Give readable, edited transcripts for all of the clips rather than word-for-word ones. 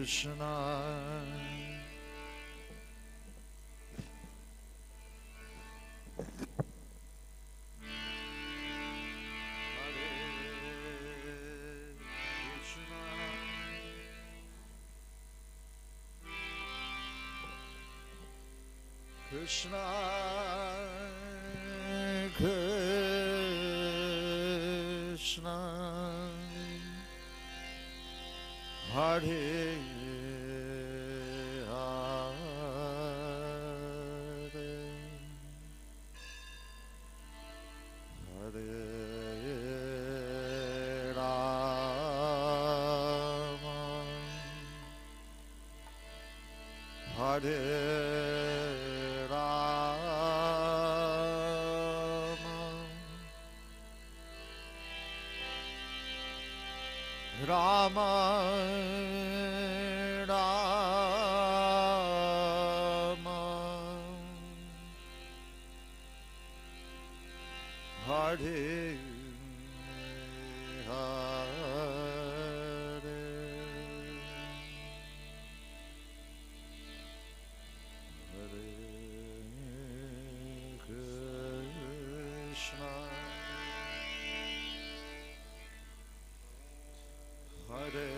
Krishna, Krishna Krishna Hare Hare Hare Rama Hare Rama Rama Hare Hare Hare Krishna Hare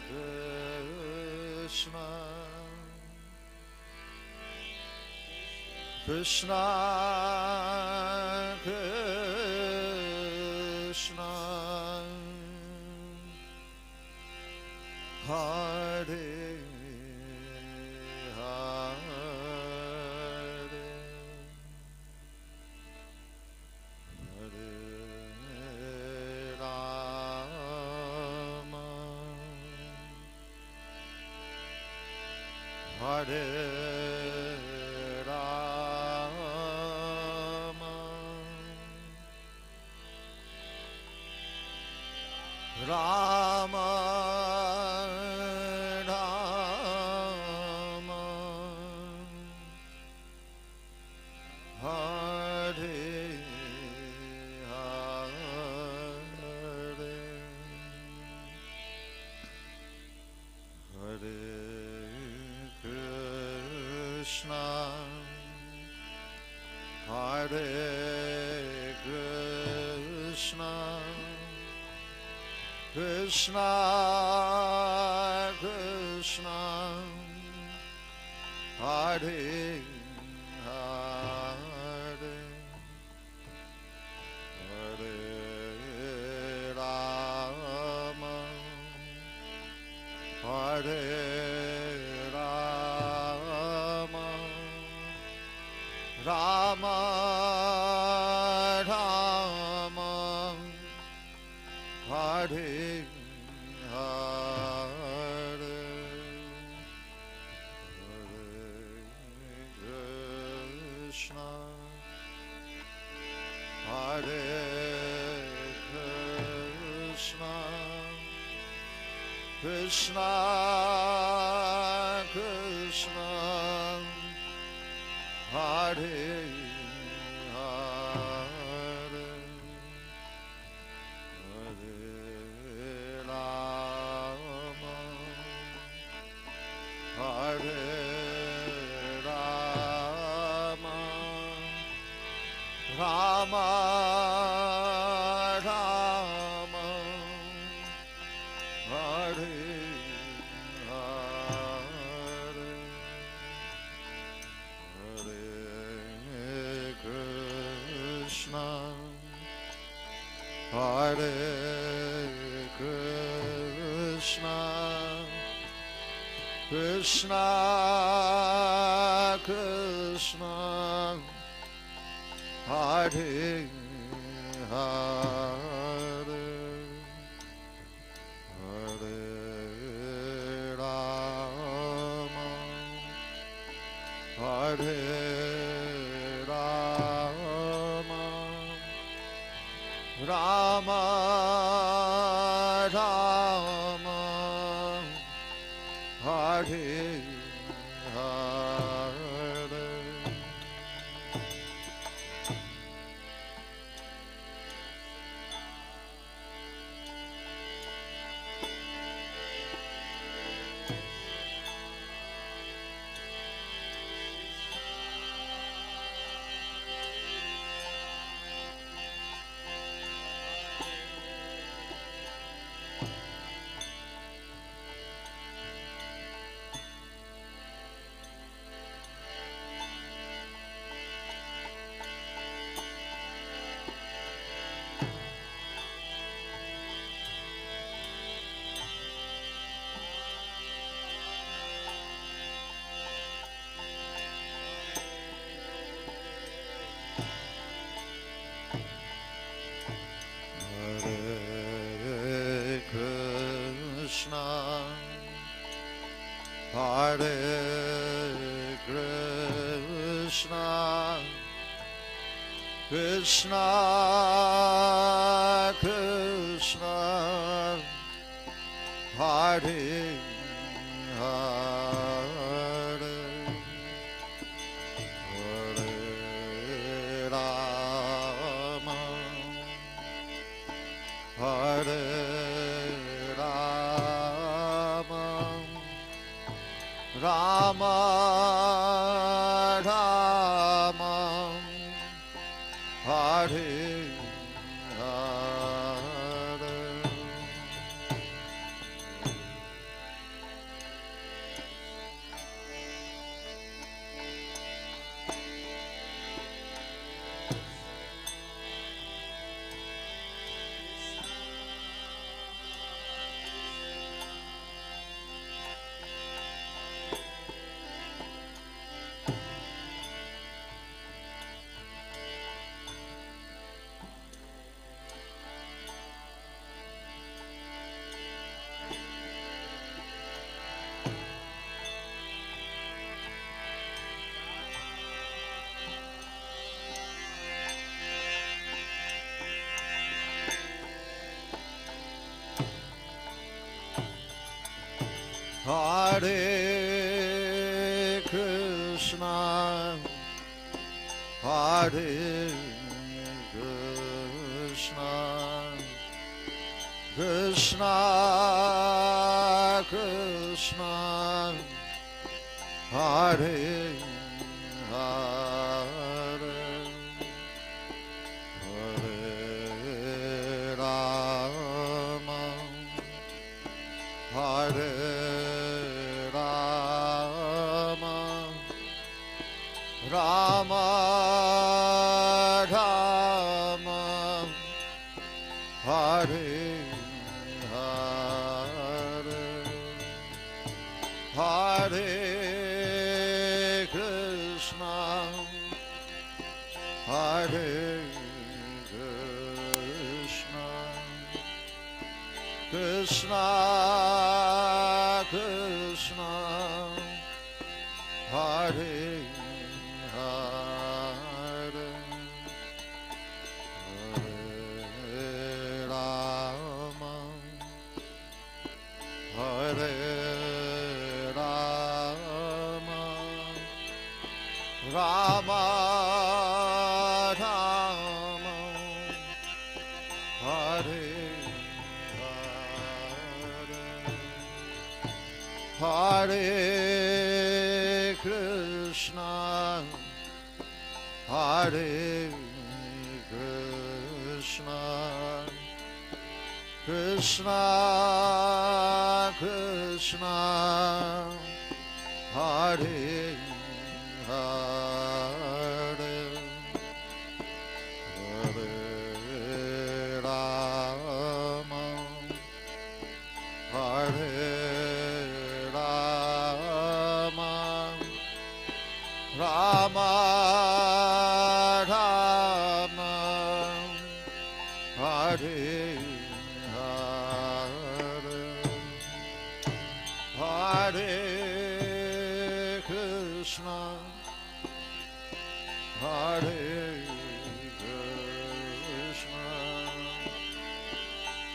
Krishna Krishna Krishna Hare Hare Hare Rama Hare Rama Rama Rama Hare Hare Hare Krishna Hare Krishna Krishna Krishna Hare Hare Hare Rama Hare Rama Rama Rama Hare Hare Hare Krishna Krishna Krishna Hare Hare Hare Rama Hare Rama Rama Rama Hare Hare Hare Krishna Hare Krishna Krishna Krishna Hare Hare Hare Rama Hare Rama Rama Rama Hare Hare Krishna Krishna Hare Hare Hare Rama Hare Rama Rama Rama Hare Hare Hare Krishna, Hare Krishna, Krishna Krishna, Hare Hare, Hare Rama, Hare Rama Rama Hare Hare Hare Krishna Hare Krishna Krishna Krishna Hare Hare Hare Rama Hare Rama Rama Rama Hare Hare Hare Krishna Hare Krishna Krishna Krishna Hare Hare Hare Rama Hare Rama Rama Rama Hare Hare Hare Krishna Hare Krishna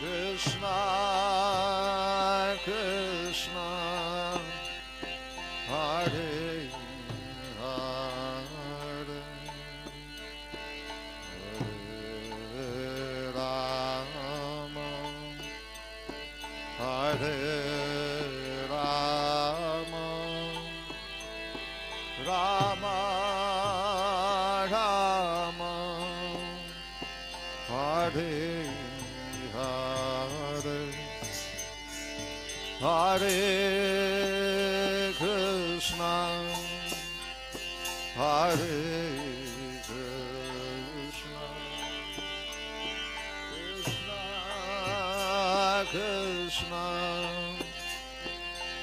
Krishna Krishna Hare Hare Hare Rama Hare Rama Rama Rama Hare Hare Hare Krishna Hare Krishna Krishna Krishna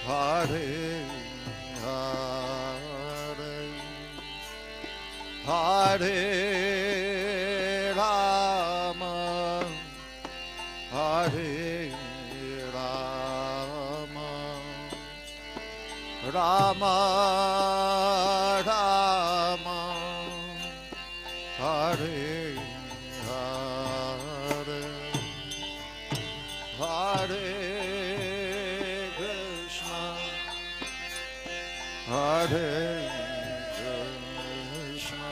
Hare Hare Hare Rama Hare Rama Rama Rama Hare Hare, Hare Krishna, Hare Krishna,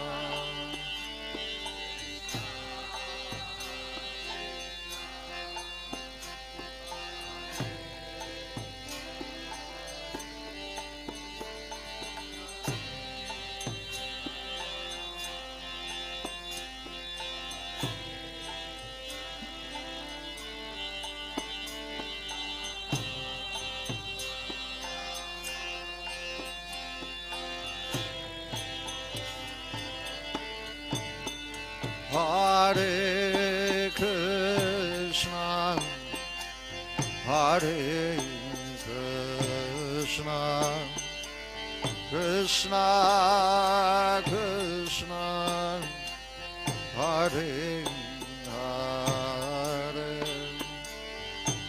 Hare Krishna, Hare Krishna, Krishna Krishna, Hare Hare,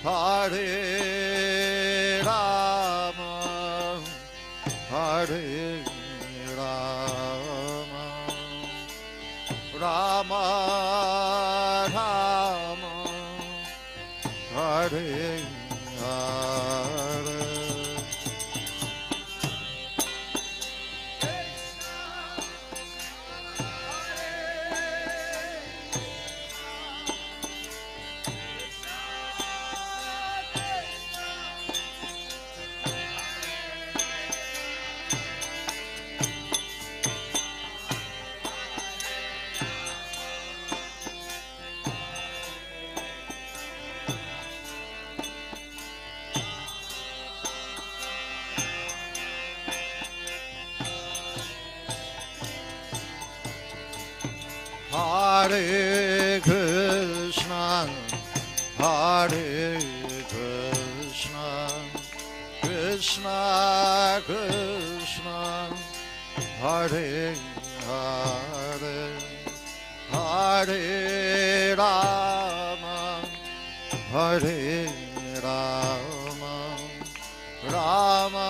Hare Rama, Hare Rama, Rama Rama, Hare Hare. Hare Krishna, Hare Krishna, Krishna Krishna, Hare Hare, Hare Rama, Hare Rama, Rama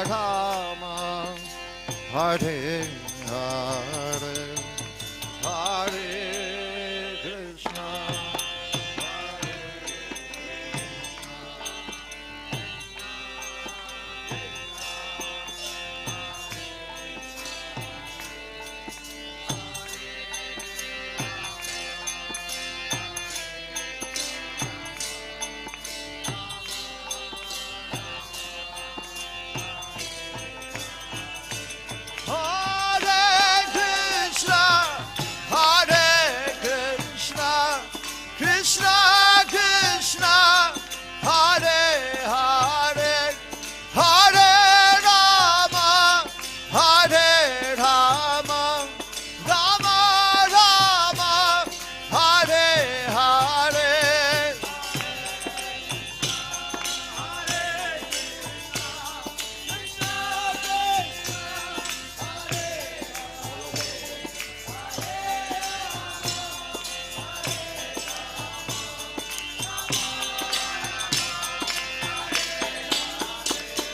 Rama, Hare Hare, Hare Krishna, Hare Krishna Krishna, Hare Hare, Hare Rama, Hare Rama, Rama Rama, Hare Hare.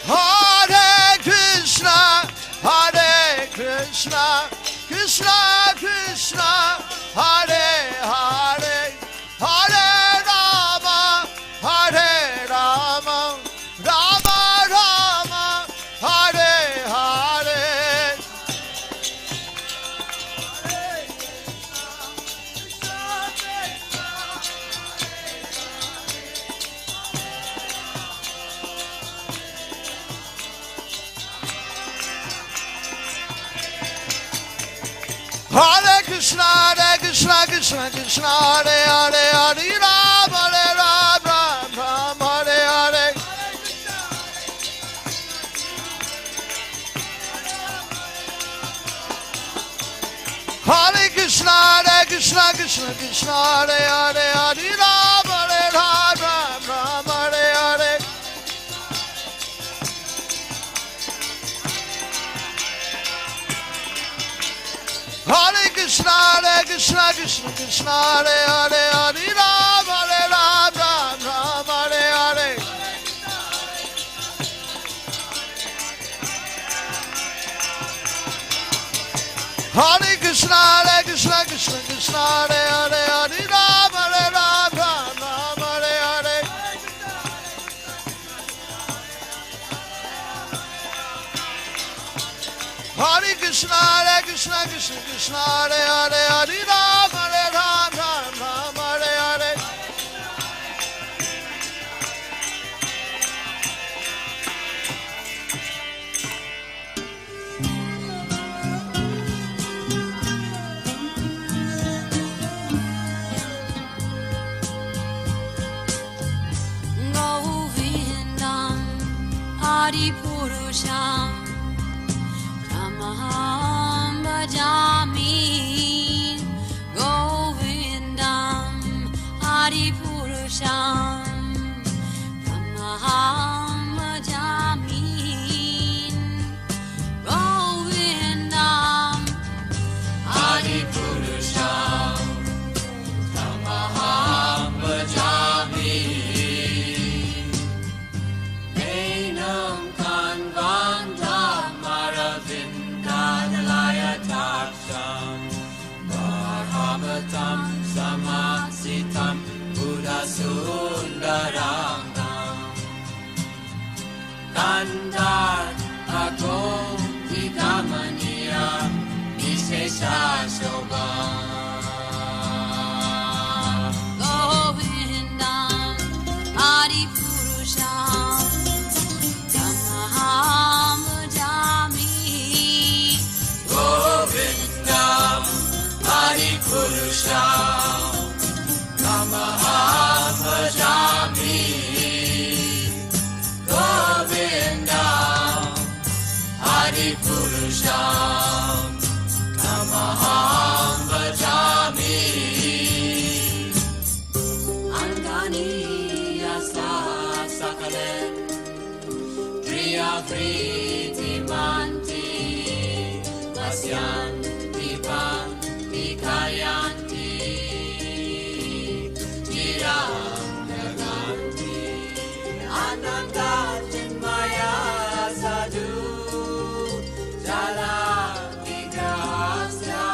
Hare Krishna, Hare Krishna, Krishna Krishna, Hare Hare, Hare Rama, Hare Rama, Rama Rama, Hare Hare. Hare Krishna, Hare Krishna, Krishna Krishna, Hare Hare, Hare Ram, Hare Ram, Ram Ram, Hare Hare. Hare Krishna, Hare Krishna, Krishna Krishna, Hare Hare, Hare Ram, Hare Ram, Ram Ram, Hare Hare. Hare Krishna, Hare Krishna, Krishna Krishna, Hare Hare, Hare Ram, Hare Ram, Ram Ram, Hare Hare. Hare Krishna, Hare Krishna, Krishna Krishna Krishna Hare Hare Hare Ram Hare Ram Ram Ram Hare Hare Hare Krishna Krishna Krishna Hare Hare Hare Ram Hare Ram Ram Ram Hare Hare Purusham Tamaham Bhajami Govindam Hari Purusham Tamaham Bhajami Govindam Hari Purusham Tamaham Bhajami Samasitam Buddha Sundarangam Kandar Agom Vikamaniya Vishesha Shobham Govindam Adi Purusham Tamaham Bhajami Govindam Adi Purusham Tamaham Bhajami Govindam Adi Purusham Tamaham Bhajami Angani Yasa Sakalen Priya Vriti Manti Vasyan Dipan Dikayanti Naganti Ananda Chinmaya Sadhu Jala Vigrahasya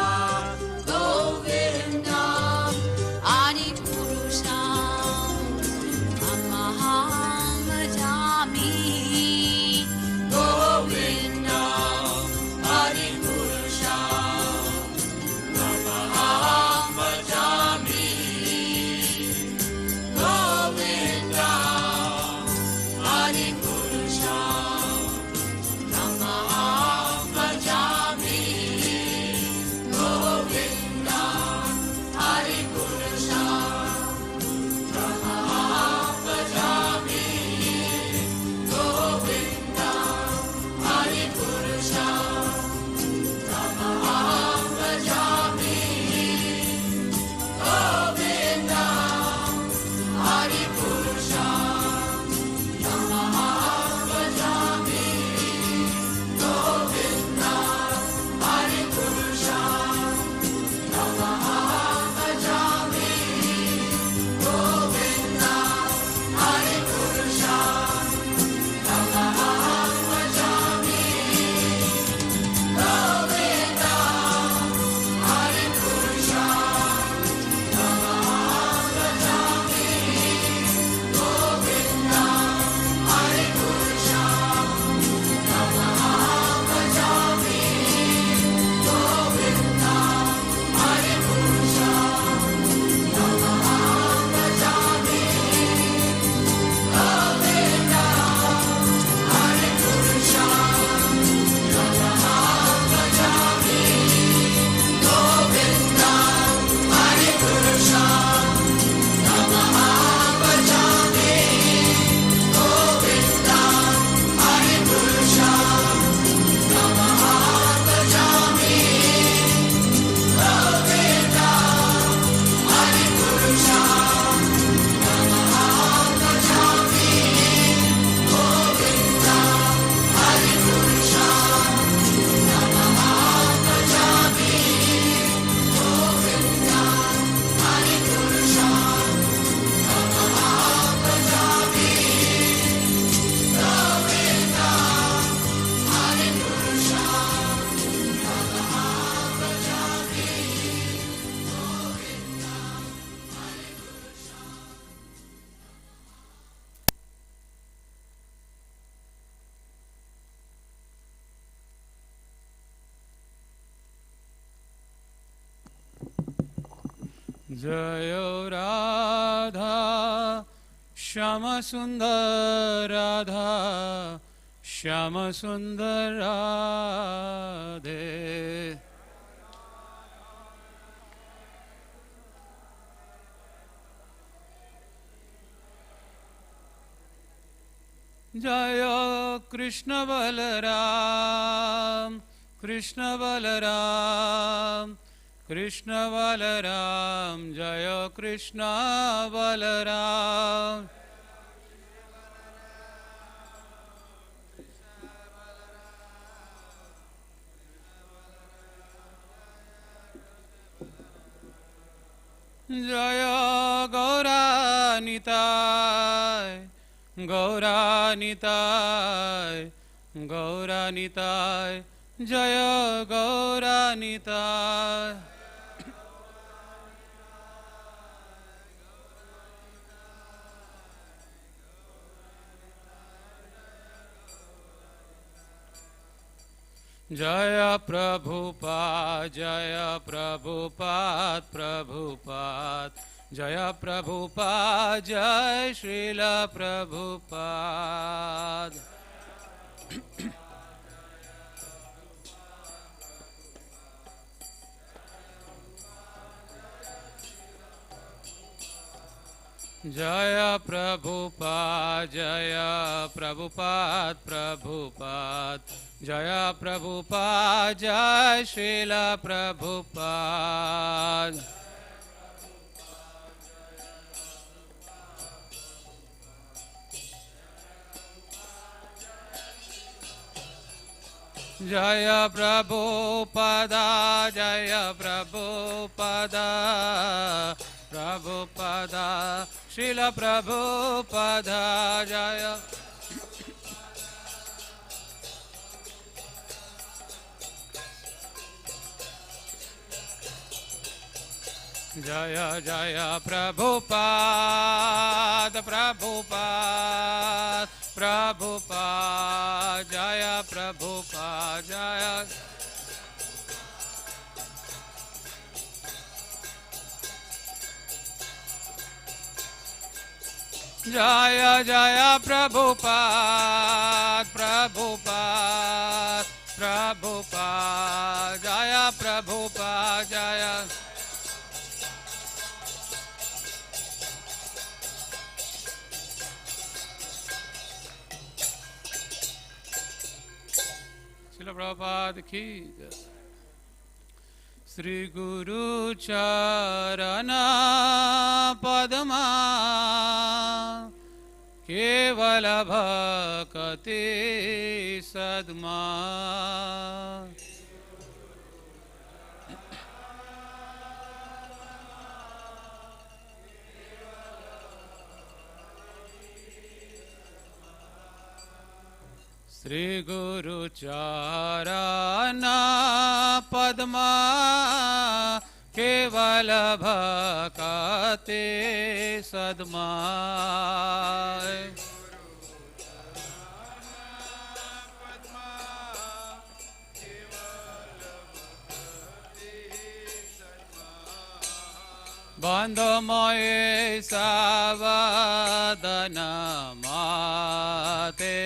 Govindam Adi Purusham Tamaham Bhajami Govindam जयो राधा श्याम सुंदर राधा श्याम सुंदर राधे जय कृष्ण बलराम कृष्ण बलराम कृष्ण बलराम जय कृष्ण बलराम जय गौरानिताय गौरानिताय गौरानिताय जय गौरानिताय जय प्रभुपाद प्रभुपाद जय प्रभुपाद जय श्रील प्रभुपाद जय प्रभुपाद प्रभुपाद जय प्रभुपाद जय श्रील प्रभुपाद जय प्रभुपादा प्रभुपादा श्रील प्रभुपादा जय जय जय प्रभुपाद प्रभुपाद प्रभुपाद जय प्रभुपाद जय जय जय प्रभुपाद प्रभुपाद प्रभुपाद जय प्रभुपाद जय श्रील प्रभुपाद की जय। श्री गुरु चरण पद्मा केवल भक्ति सद्मा श्री गुरु चरण पद्मा केवल भक्ति सद्मा बंधमय सावदन माते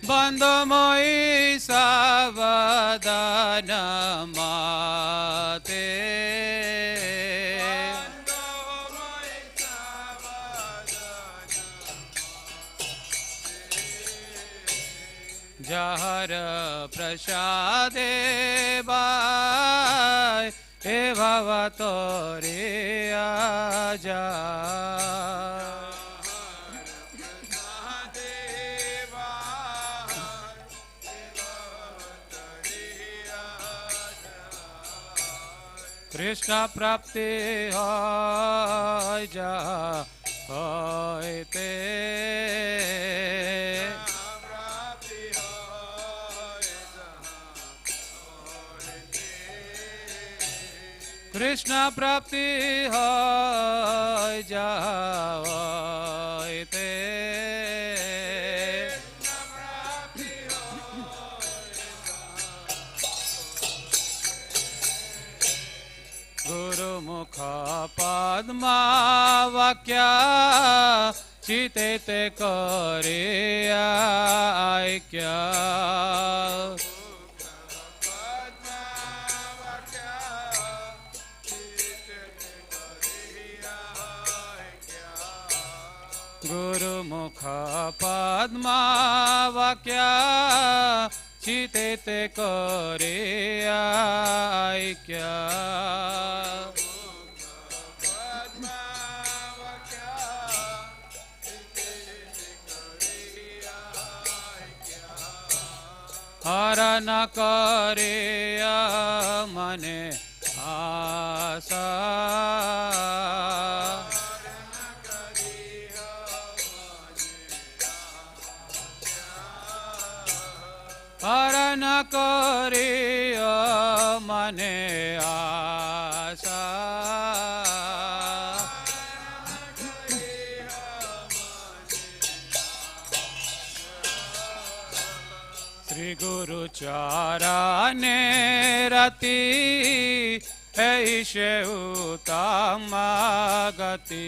बंधमय सावदन माते जहर प्रसादे बाय हे भवतो रे आजा कृष्ण प्राप्ति होय जा होयते कृष्ण प्राप्ति होय जा होयते पद्मा वाक्या चिते ते करे ऐक्या गुरुमुख पद्मा वाक्या चिते ते करे ऐक्या हर न करे मने आशा हर न करे मने आशा श्री गुरु चरणे रति ऐसे उत्तम गति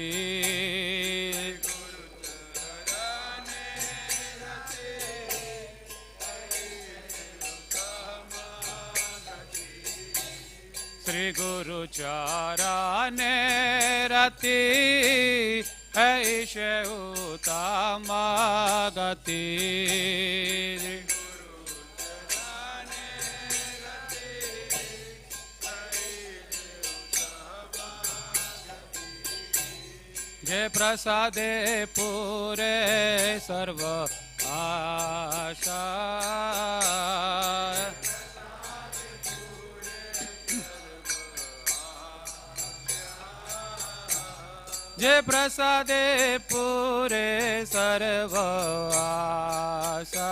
श्री गुरु चरणे रति ऐसे उत्तम गति जय प्रसादे पूरे सर्व आशा जय प्रसादे पूरे सर्व आशा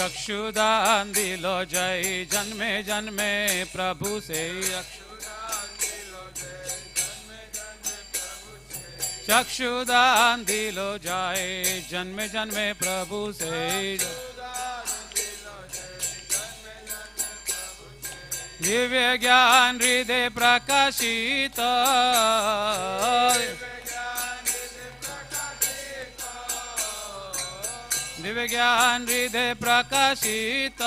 चक्षुदान दिलो जय जन्मे जन्मे प्रभु से चक्षुदान दिलो जय जन्मे जन्मे प्रभु से दिव्य ज्ञान हृदय प्रकाशित दिव्य ज्ञान हृदय प्रकाशित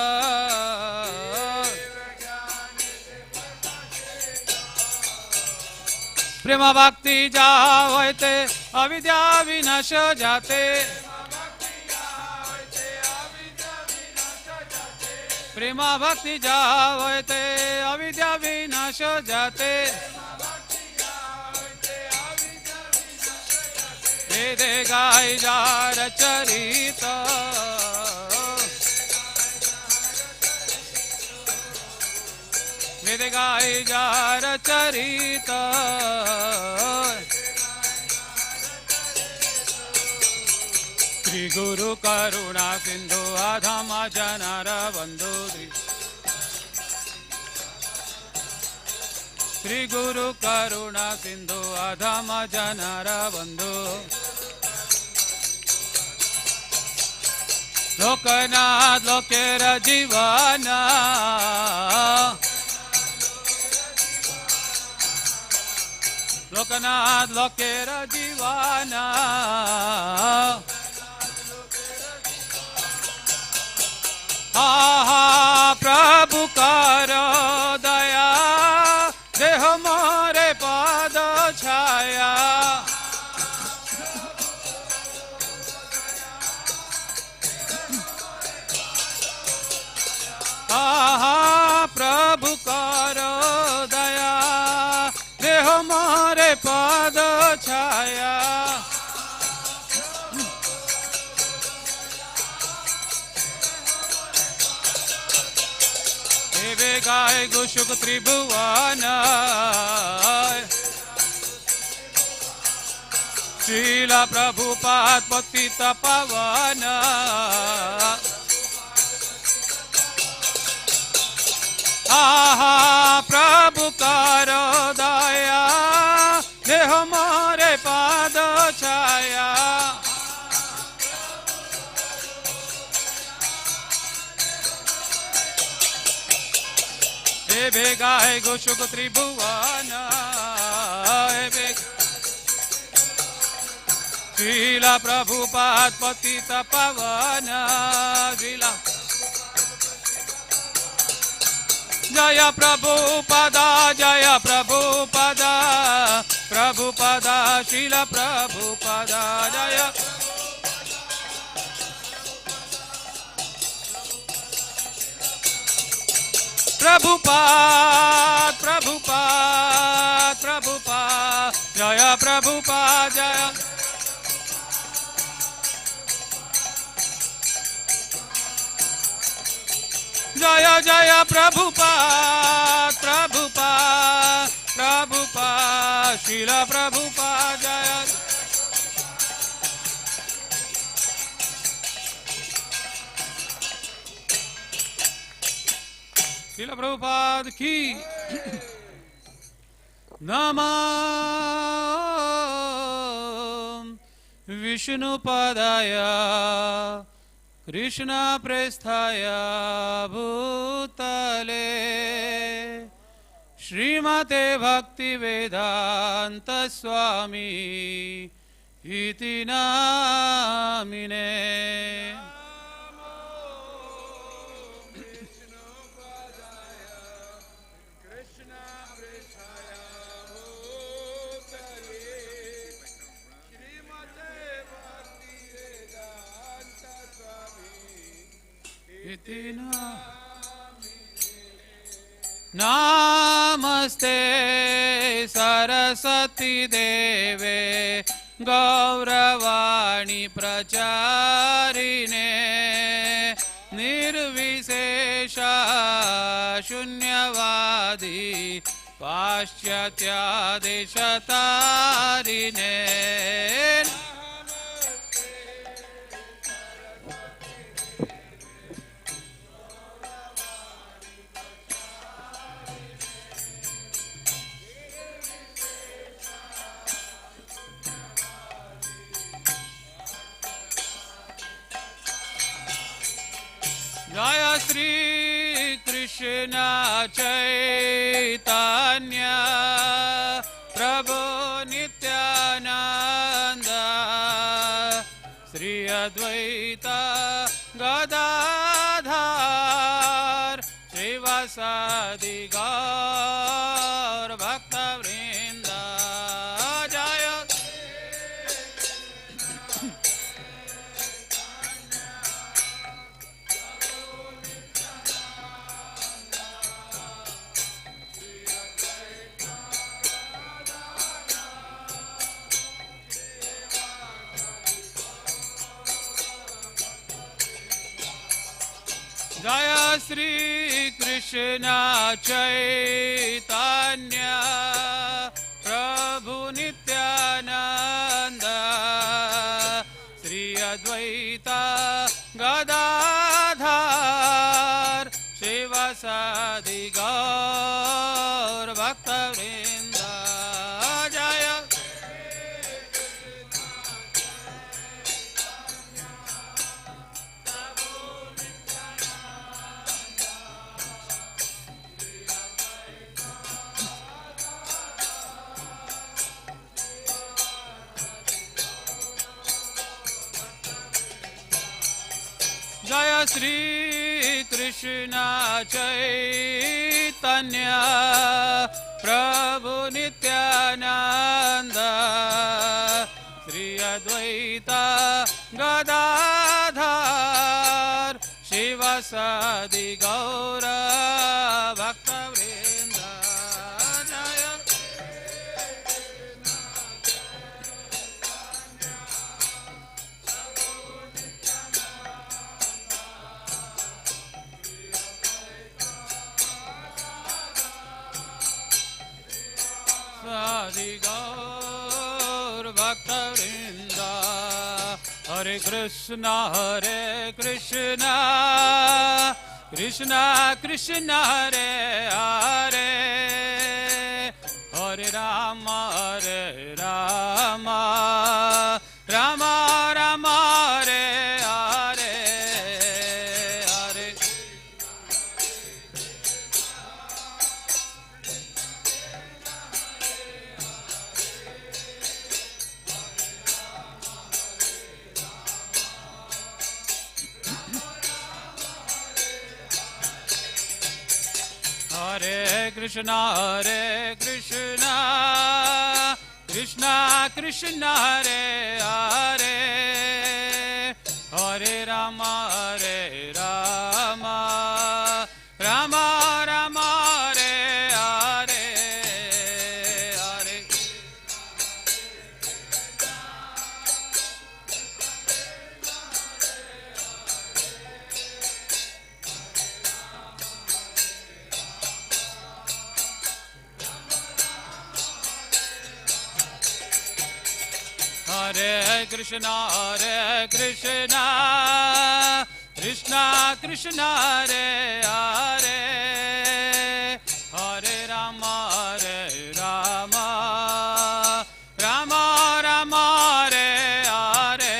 प्रेम भक्ति जावते अविद्या विनाश जाते प्रेम भक्ति जावते अविद्या विनाश जाते वेद गाय जार चरित वेद गाय जार चरित श्री गुरु करुणा सिंधु अधम जनर बंधु श्री गुरु करुणा सिंधु अधम जनर बंधु लोकनाथ लोकेर जीवन लोकनाथ लोकेर जीवन आहा प्रभु करो दया देह मोरे पद छाया आहा प्रभु करो दया देह मोरे पद छाया देवे गाय गुशुक त्रिभुवन श्रीला प्रभुपाद पतित पावन आहा प्रभु करो दया देह मोरे पाद छाया हे भेगा है गोशुक त्रिभुवन हे भेगा श्रीला प्रभुपाद पतित पावन श्रीला जय प्रभुपदा प्रभुपदा श्रील प्रभुपदा जय प्रभुपाद जय प्रभुपाद जय जय प्रभुपाद श्रील प्रभुपाद जय श्रील प्रभुपाद की नमः विष्णुपदाय कृष्ण प्रेस्थाय भूतले श्रीमते भक्ति वेदांत स्वामी इति नामिने नमस्ते सरस्वती देवे गौरवाणी प्रचारिणे निर्विशेष शून्यवादी पाश्चात्यादेशतारिणे जय श्री कृष्ण चैतन्य प्रभु नित्यानंद श्री अद्वैत गदाधर श्रीवासादि गौर भक्त वृंद जय जय श्री कृष्ण चैतन्य प्रभु नित्यानंद श्री अद्वैत गदाधर शिवासादि गौर भक्त वृंद जय जय श्री कृष्ण चैतन्य प्रभु नित्यानंद श्री अद्वैत गदाधर शिवासादि गौर भक्त वृंद जय सादि गौर भक्त वृंद हरे Krishna Krishna Krishna Hare Hare Hare Ram Ram Ram Hare Hare Hare Hare Krishna, Krishna Krishna Hare Hare, Hare Rama, Rama Rama Hare Hare, Hare Hare Krishna, Krishna Krishna Hare Hare, Hare Rama, Rama Rama Hare Hare,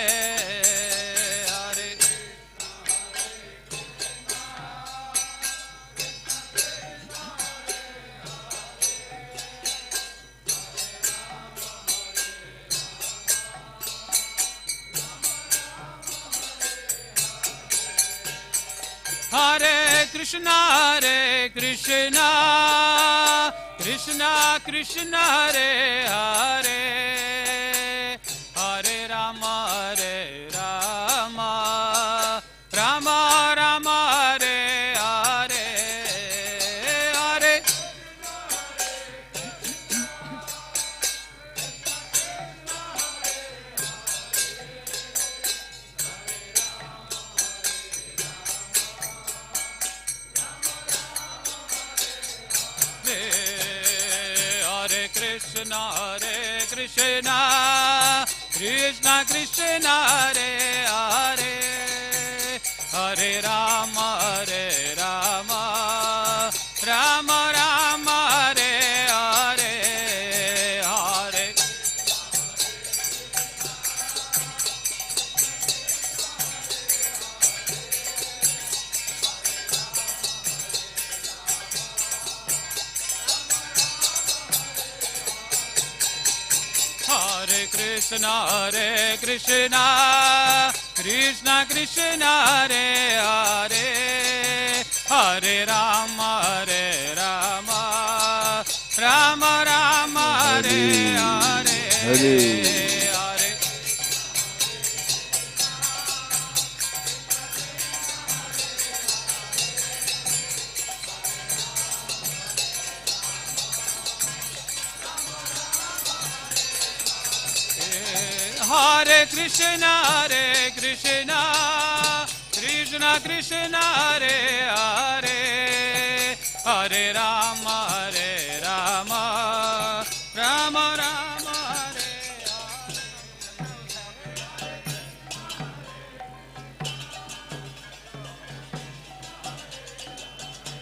Hare Hare Krishna, Krishna Krishna Hare Hare, Hare Rama, Rama Rama Hare Hare, Hare Hare Krishna, Krishna Krishna Hare Hare, Hare Rama, Rama Rama Hare Hare, Hare Hare Krishna, Krishna Krishna Hare Hare, Hare Rama, Rama Rama Hare Hare, Hare Hare Krishna, Krishna Krishna Hare Hare, Hare Rama, Rama Rama Hare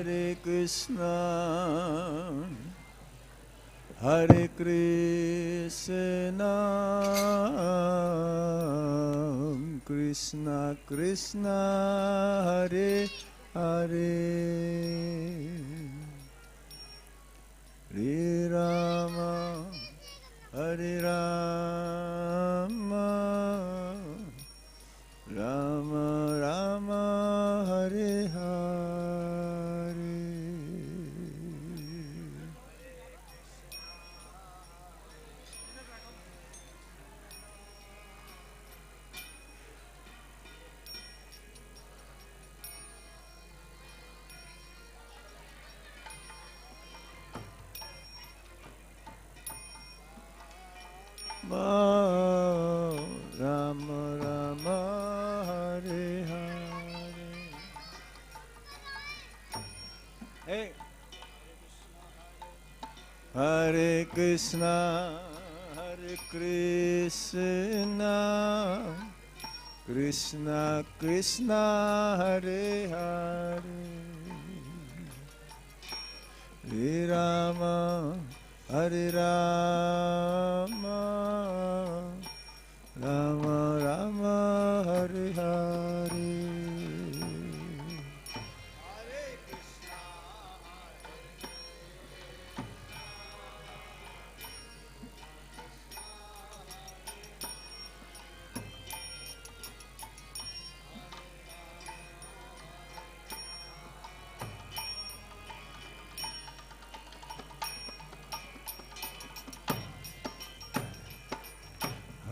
Hare Krishna, Hare Krishna, Krishna Krishna Hare Hare, Hare Rama, Hare Rama, Rama Rama Hare Hare. Rama Rama Hare Hare. Hey. Hare Krishna, Hare Krishna, Krishna Krishna Hare Hare, Hare Rama, Hare Rama, Rama Rama, Hare Hare.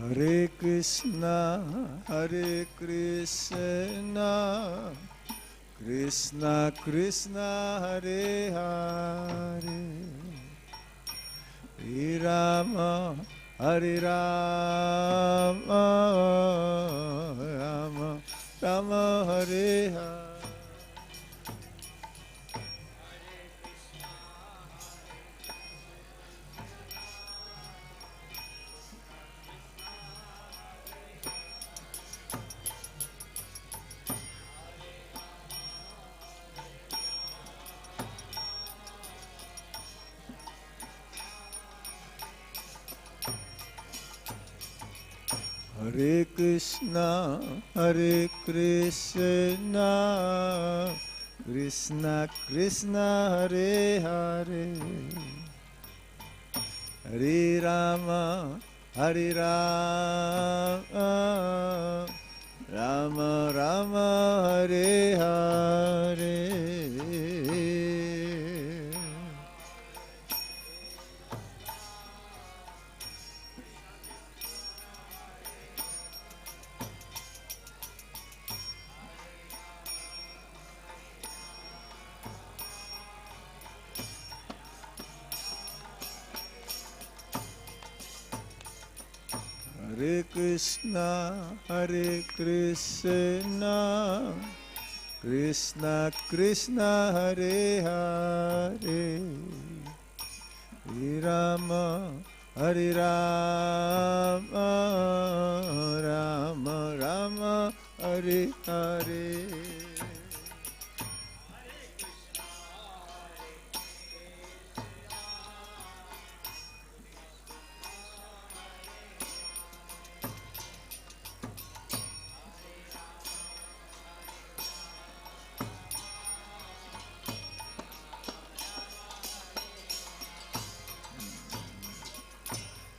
Hare Krishna, Hare Krishna, Krishna Krishna, Hare Hare, Hare Rama, Hare Rama, Rama Rama, Hare Hare. Hare Krishna, Hare Krishna, Krishna Krishna, Hare Hare, Hare Rama, Hare Rama, Rama Rama, Hare Hare. Hare Krishna, Hare Krishna, Krishna Krishna, Hare Hare, Hare Rama, Hare Rama, Rama Rama, Hare Hare.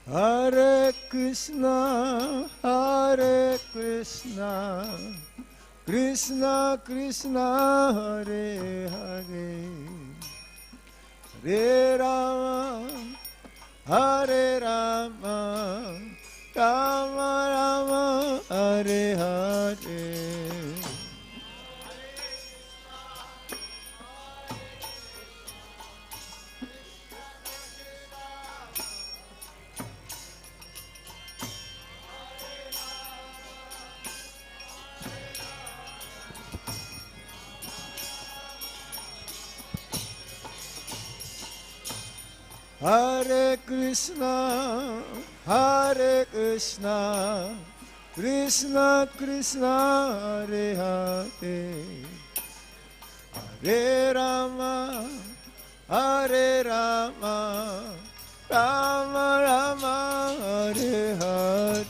Hare Krishna, Hare Krishna, Krishna Krishna, Hare Hare, Hare Rama, Hare Rama, Rama Rama, Hare Hare. Hare Krishna, Hare Krishna, Krishna Krishna, Hare Hare, Hare Rama, Hare Rama, Rama Rama, Hare Hare.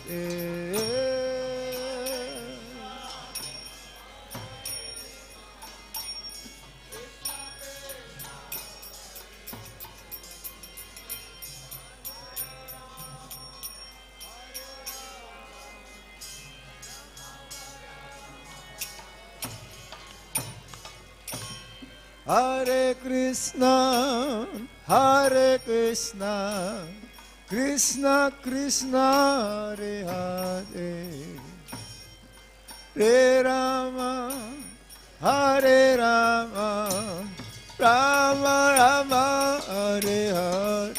Hare Krishna, Hare Krishna, Krishna Krishna, Hare Hare, Hare Rama, Hare Rama, Rama Rama, Hare Hare.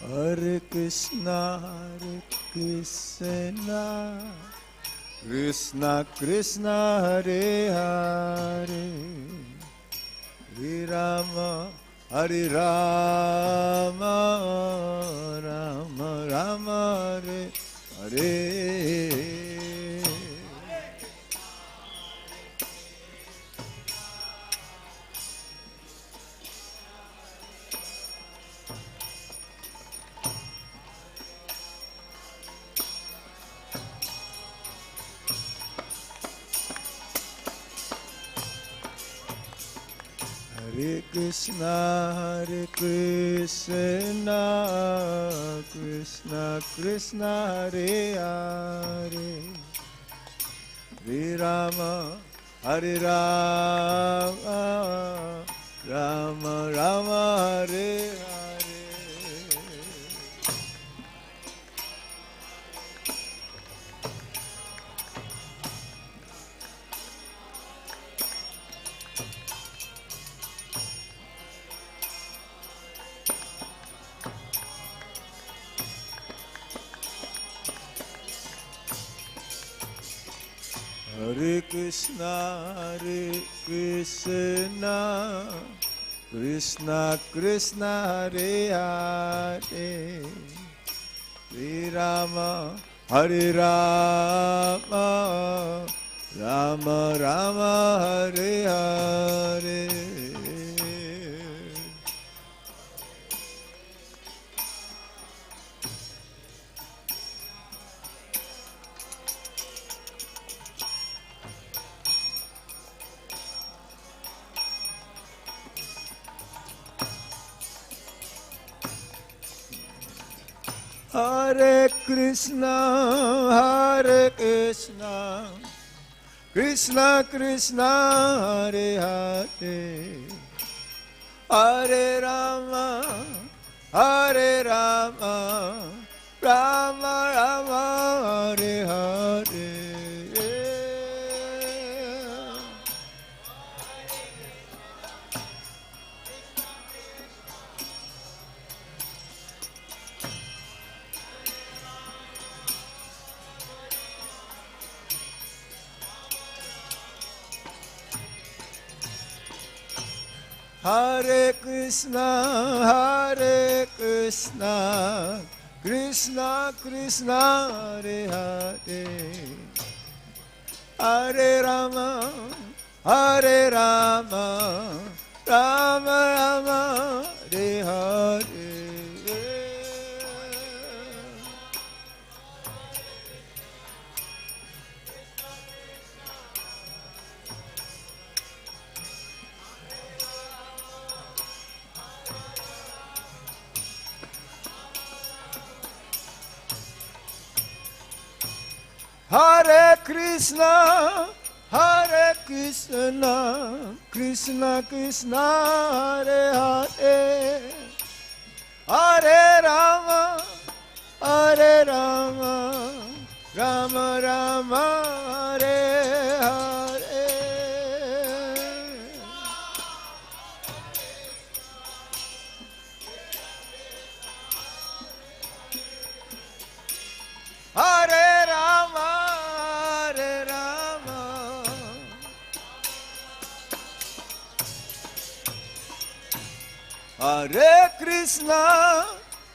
Hare Krishna, Hare Krishna, Krishna Krishna Hare Hare Hare Rama Hare Rama Rama Rama Hare Hare Hare Krishna Krishna Krishna Hare Hare Hare Rama Hare Rama Rama Rama Hare Hare Hare Krishna Krishna Krishna Hare Hare Hare Rama Hare Rama Rama Rama Hare Hare Hare Krishna Krishna Krishna Hare Hare Hare Rama Rama Rama Hare Hare Hare Krishna Krishna Krishna Hare Hare Hare Rama Rama Rama Hare Hare Hare Krishna Krishna Krishna Hare Hare Hare Rama Rama Rama Hare Hare Hare Rama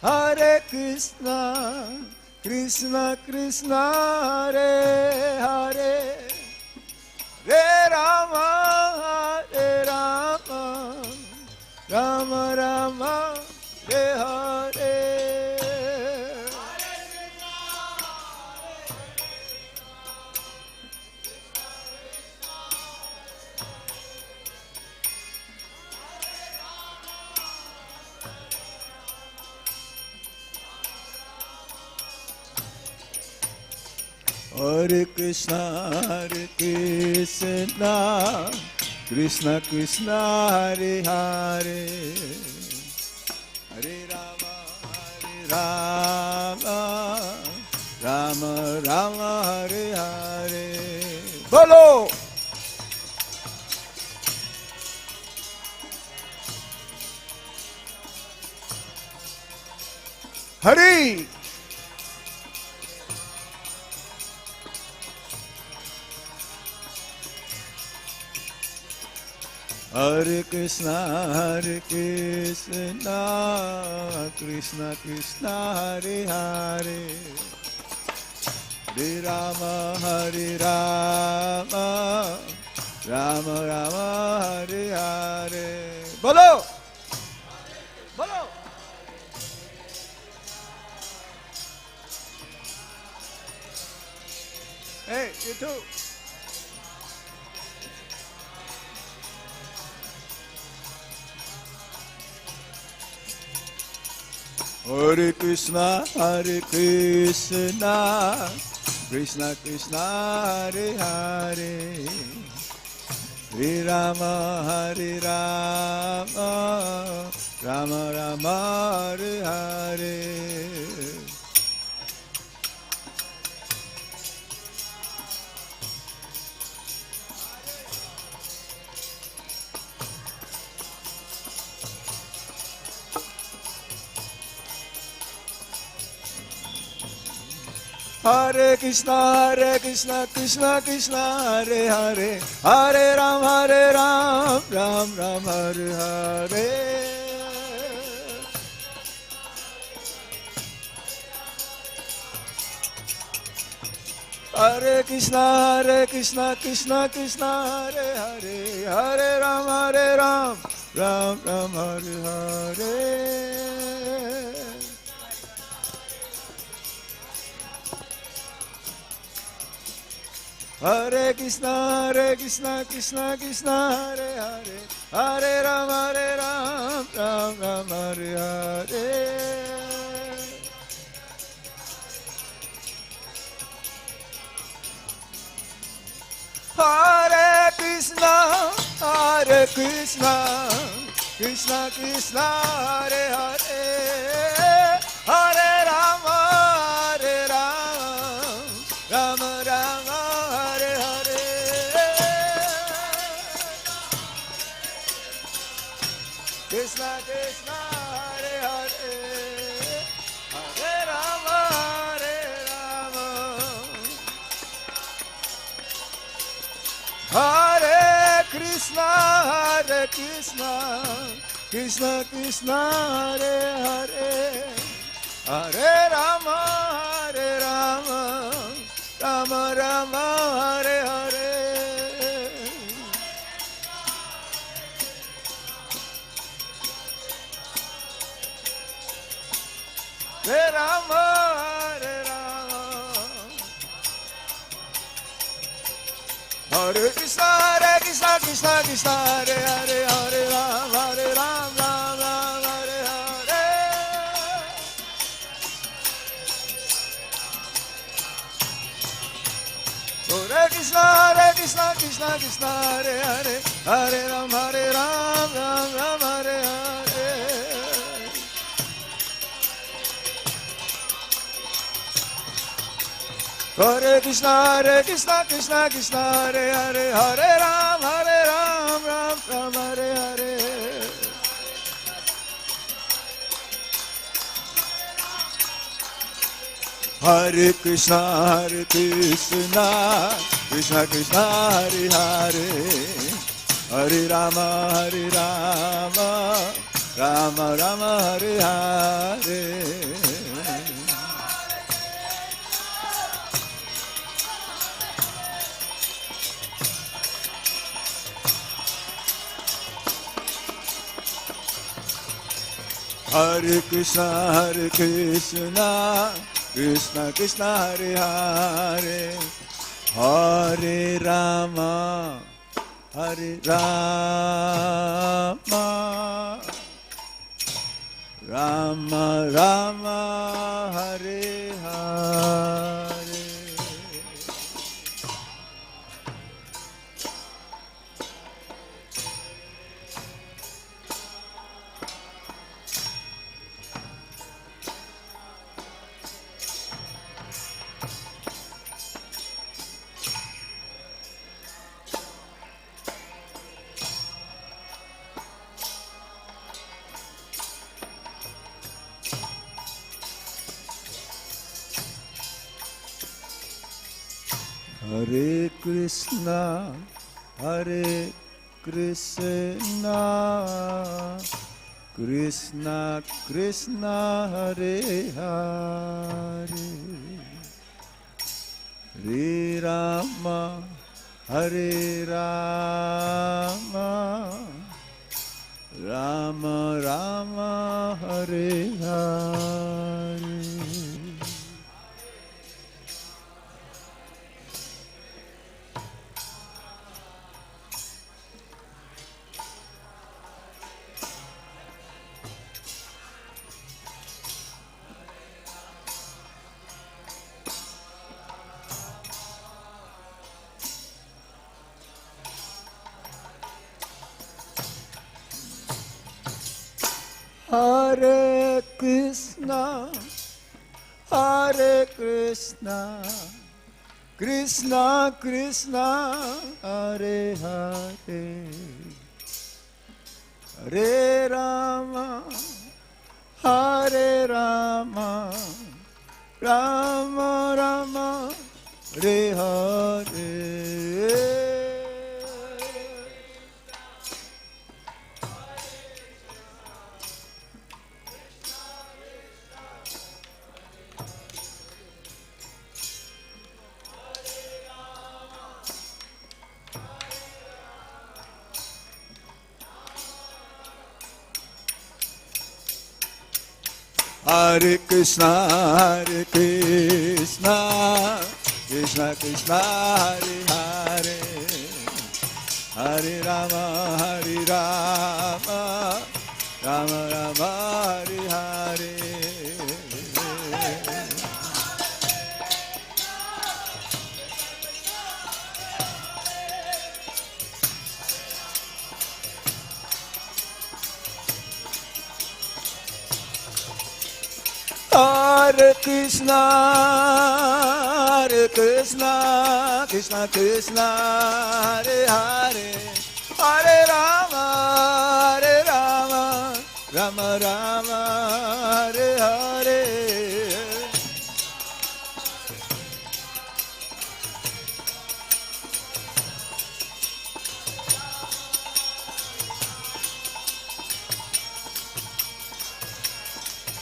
Hare Krishna Krishna Krishna Hare Hare Hare Rama Rama Rama Hare Hare Hare Krishna Krishna Krishna Hare Hare Hare Rama Rama Rama Hare Hare Bolo Hari Hare Krishna, Krishna Krishna, Hare Hare, Hare Rama, Rama Rama, Hare Hare. Bolo! Bolo! Hey, you too. Hare Krishna, Krishna Krishna, Hare Hare, Hare Rama, Rama Rama, Hare Hare. Hare Krishna, Krishna Krishna, Hare Hare, Hare Ram, Ram Ram, Hare Hare. Hare Krishna, Krishna Krishna, Hare Hare, Hare Ram, Ram Ram, Hare Hare. Hare Krishna, Krishna Krishna, Hare Hare, Hare Ram, Ram Ram, Hare Hare. Hare Krishna, Krishna Krishna, Hare Hare, Hare Ram, Ram Ram, Hare Hare. Krishna Krishna, Hare Hare, Hare Rama, Hare Krishna, Krishna Krishna, Hare Hare, Hare Rama, Rama Rama, Hare Hare. Hare Rama, Hare Krishna, Krishna Krishna, Hare Hare, Hare Ram, Ram Ram, Hare Hare. Hare Krishna, Krishna Krishna, Hare Hare, Hare Ram, Ram Ram, Hare Hare. Hare Krishna, Krishna Krishna, Hare Hare, Hare Ram, Ram Ram, Hare Hare. Hare Krishna, Krishna Krishna, Hare Hare, Hare Rama, Rama Rama, Hare Hare. Hare Krishna, Krishna Krishna, Hare Hare, Hare Rama, Rama Rama, Hare Hare. Hare Krishna, Krishna, Krishna Krishna Hare Hare, Hare Rama, Hare Rama, Rama Rama, Hare Hare. Hare Krishna, Hare Krishna, Krishna Krishna, Hare Hare, Hare Rama, Hare Rama, Rama Rama, Hare Hare. Hare Krishna, Hare Krishna, Krishna Krishna, Hare Hare, Hare Rama, Hare Rama, Rama Rama, Hare Hare. Hare Krishna, Hare Krishna, Krishna Krishna, Hare Hare, Hare Rama, Hare Rama, Rama Rama, Hare Hare.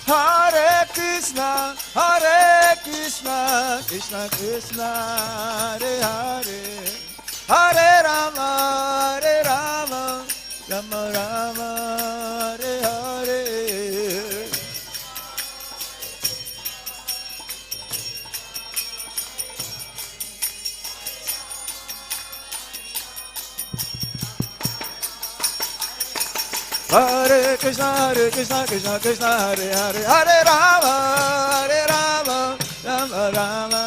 Hare Krishna, Hare Krishna, Krishna Krishna, Hare Hare, Hare Rama, Hare Rama, Rama Rama, Hare Hare. Hare Krishna, Krishna Krishna, Hare Hare, Hare Rama, Hare Rama, Rama Rama,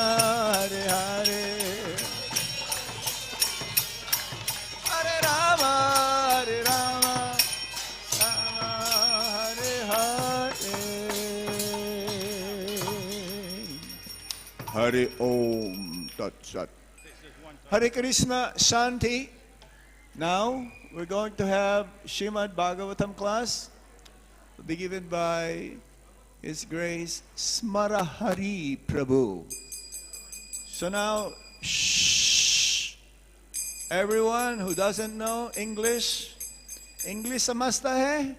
Hare Hare. Hare Rama, Hare Rama, Rama Hare Hare. Hare Om Tat Sat. Hare Krishna Shanti. Now we're going to have Srimad Bhagavatam class. Will be given by His Grace Smarahari Prabhu. So now, shh, everyone who doesn't know English, English samasta hai?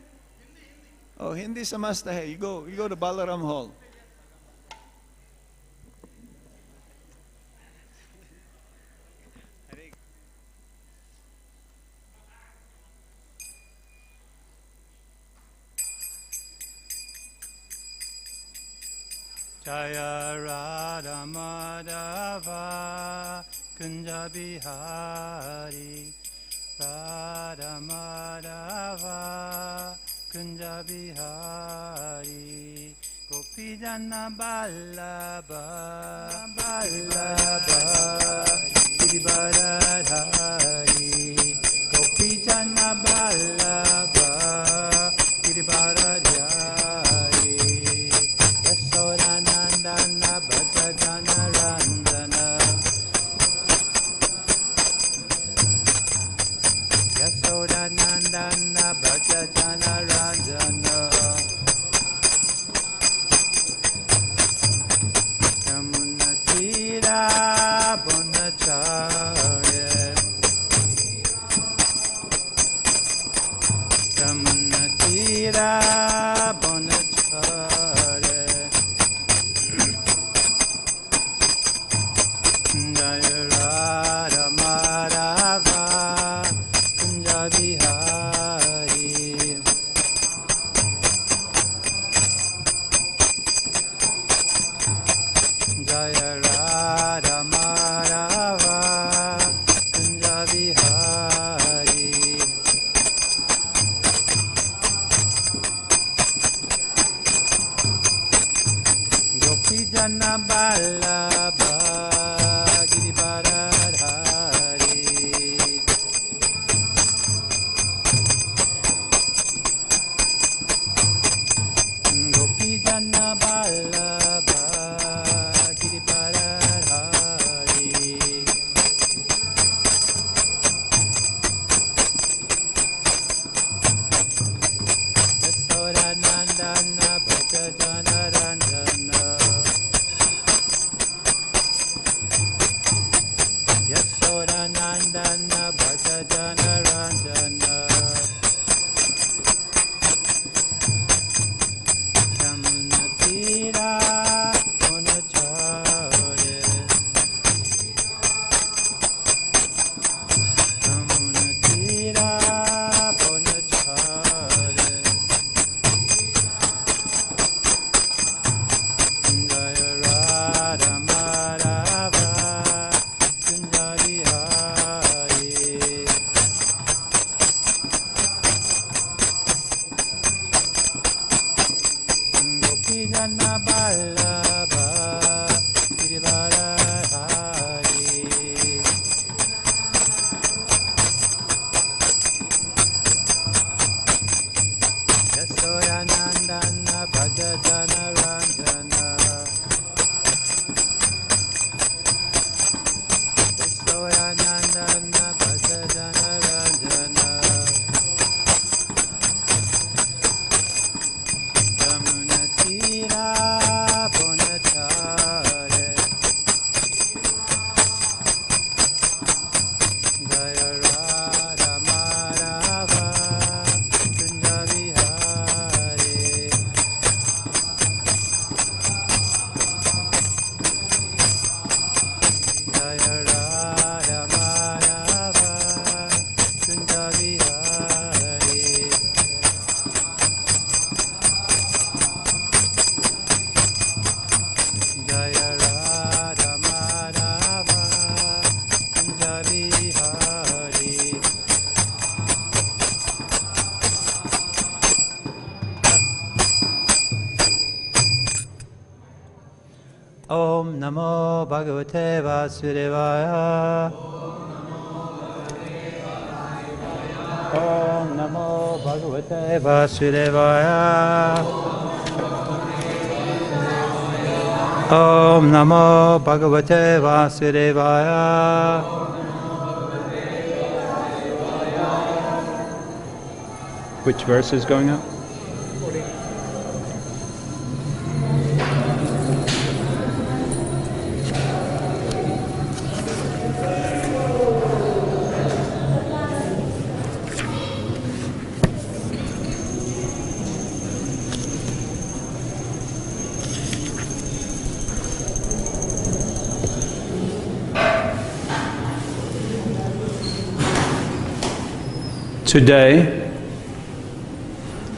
Oh, Hindi samasta hai. You go to Balaram Hall. Jaya Radha Madhava Kunja Bihari, Radha Madhava Kunja Bihari, Gopijana Ballabha Ballabha Girivaradhari, Gopijana Ballabha Girivaradhari, Yasodanandana Bhajajana Randana, Yasodanandana Bhajajana Randana, Yamunatira Bonacharya, Vallabha Girivaradhari Gopijana Vallabha Girivaradhari Yasodanandana Bhajana Ranjana Yasodanandana Bhajana Ranjana Yamunatira Punachare Yamunatira Punachare Jaya Radha Madhava Kunjali Hari Gopijana Vallabha Girivaradhari Yasodanandana Bhajana Ranjana Yasodanandana Bhajana Ranjana Yamunatira Punachare Jaya Radha Madhava Kunjali Hari Jaya Radha Madhava Kunjali Hari Jaya Radha Madhava Kunjali Hari Om Namo Bhagavate Vasudevaya Om Namo Bhagavate Vasudevaya Om Namo Bhagavate Vasudevaya Which verse is going up? Today,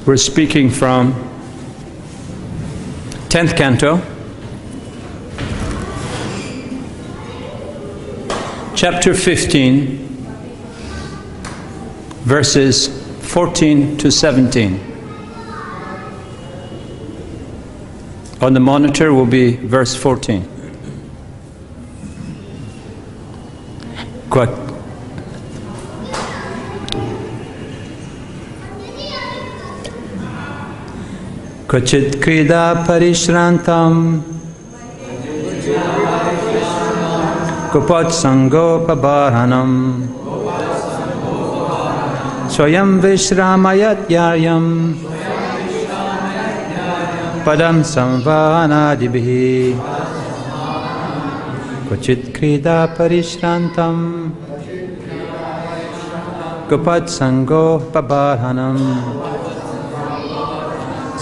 we're speaking from 10th canto, chapter 15, verses 14 to 17. On the monitor will be verse 14. Kvachit krida parishrantam Kupat sango pabaranam Swayam vishramayat yaryam Padam samvanadibhi Kvachit krida parishrantam Kupat sango pabaranam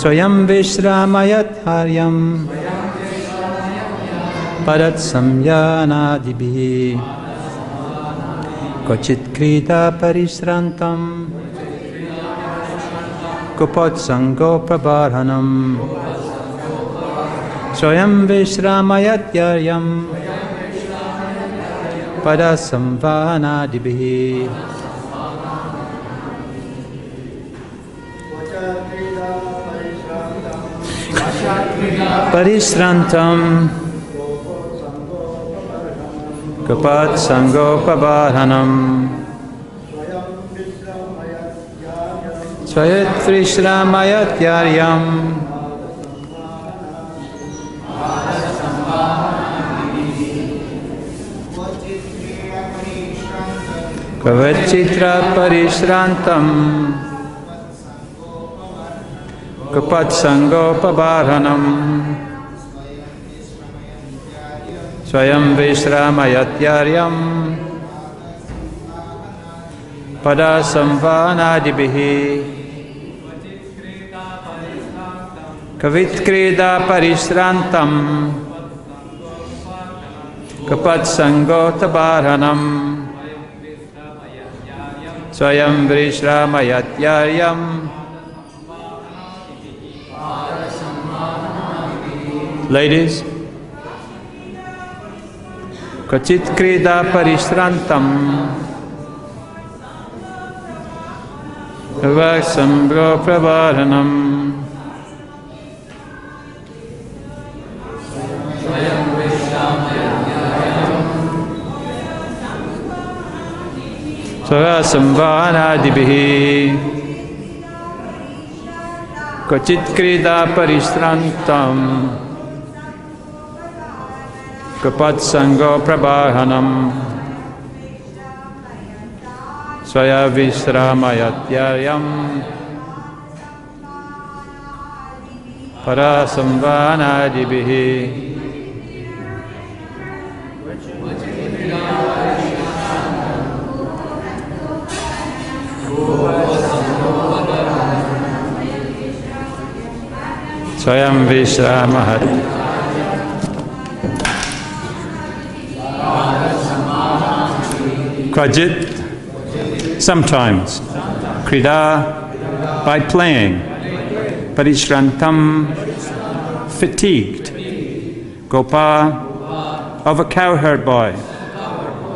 Swayam vishramayat haryam Padat samyanadibhi Kochit krita parishrantam Kupat sango prabharhanam Swayam vishramayat yaryam Padat samyanadibhi Parishrantam Kapat Sangopabharanam Swayat Vrishramayatyaryam Kavachitra Parishrantam Kapat Sangopabharanam Swayam Vrishramayatyaryam Pada Samvanadibihi Kavitkrida Parishrantam Kapat Sangotabaranam Swayam Vrishramayatyaryam Ladies, Kachit Krida Parishrantam Vasambro Pravaranam Sarasamvanadibihi Kachit Krida Parishrantam Kapat Sango Prabharanam Swaya Visramayatyaryam Parasamvanadibihi Swayam Visramahat Krajit, sometimes. Krida, by playing. Parishrantam, fatigued. Gopa, of a cowherd boy.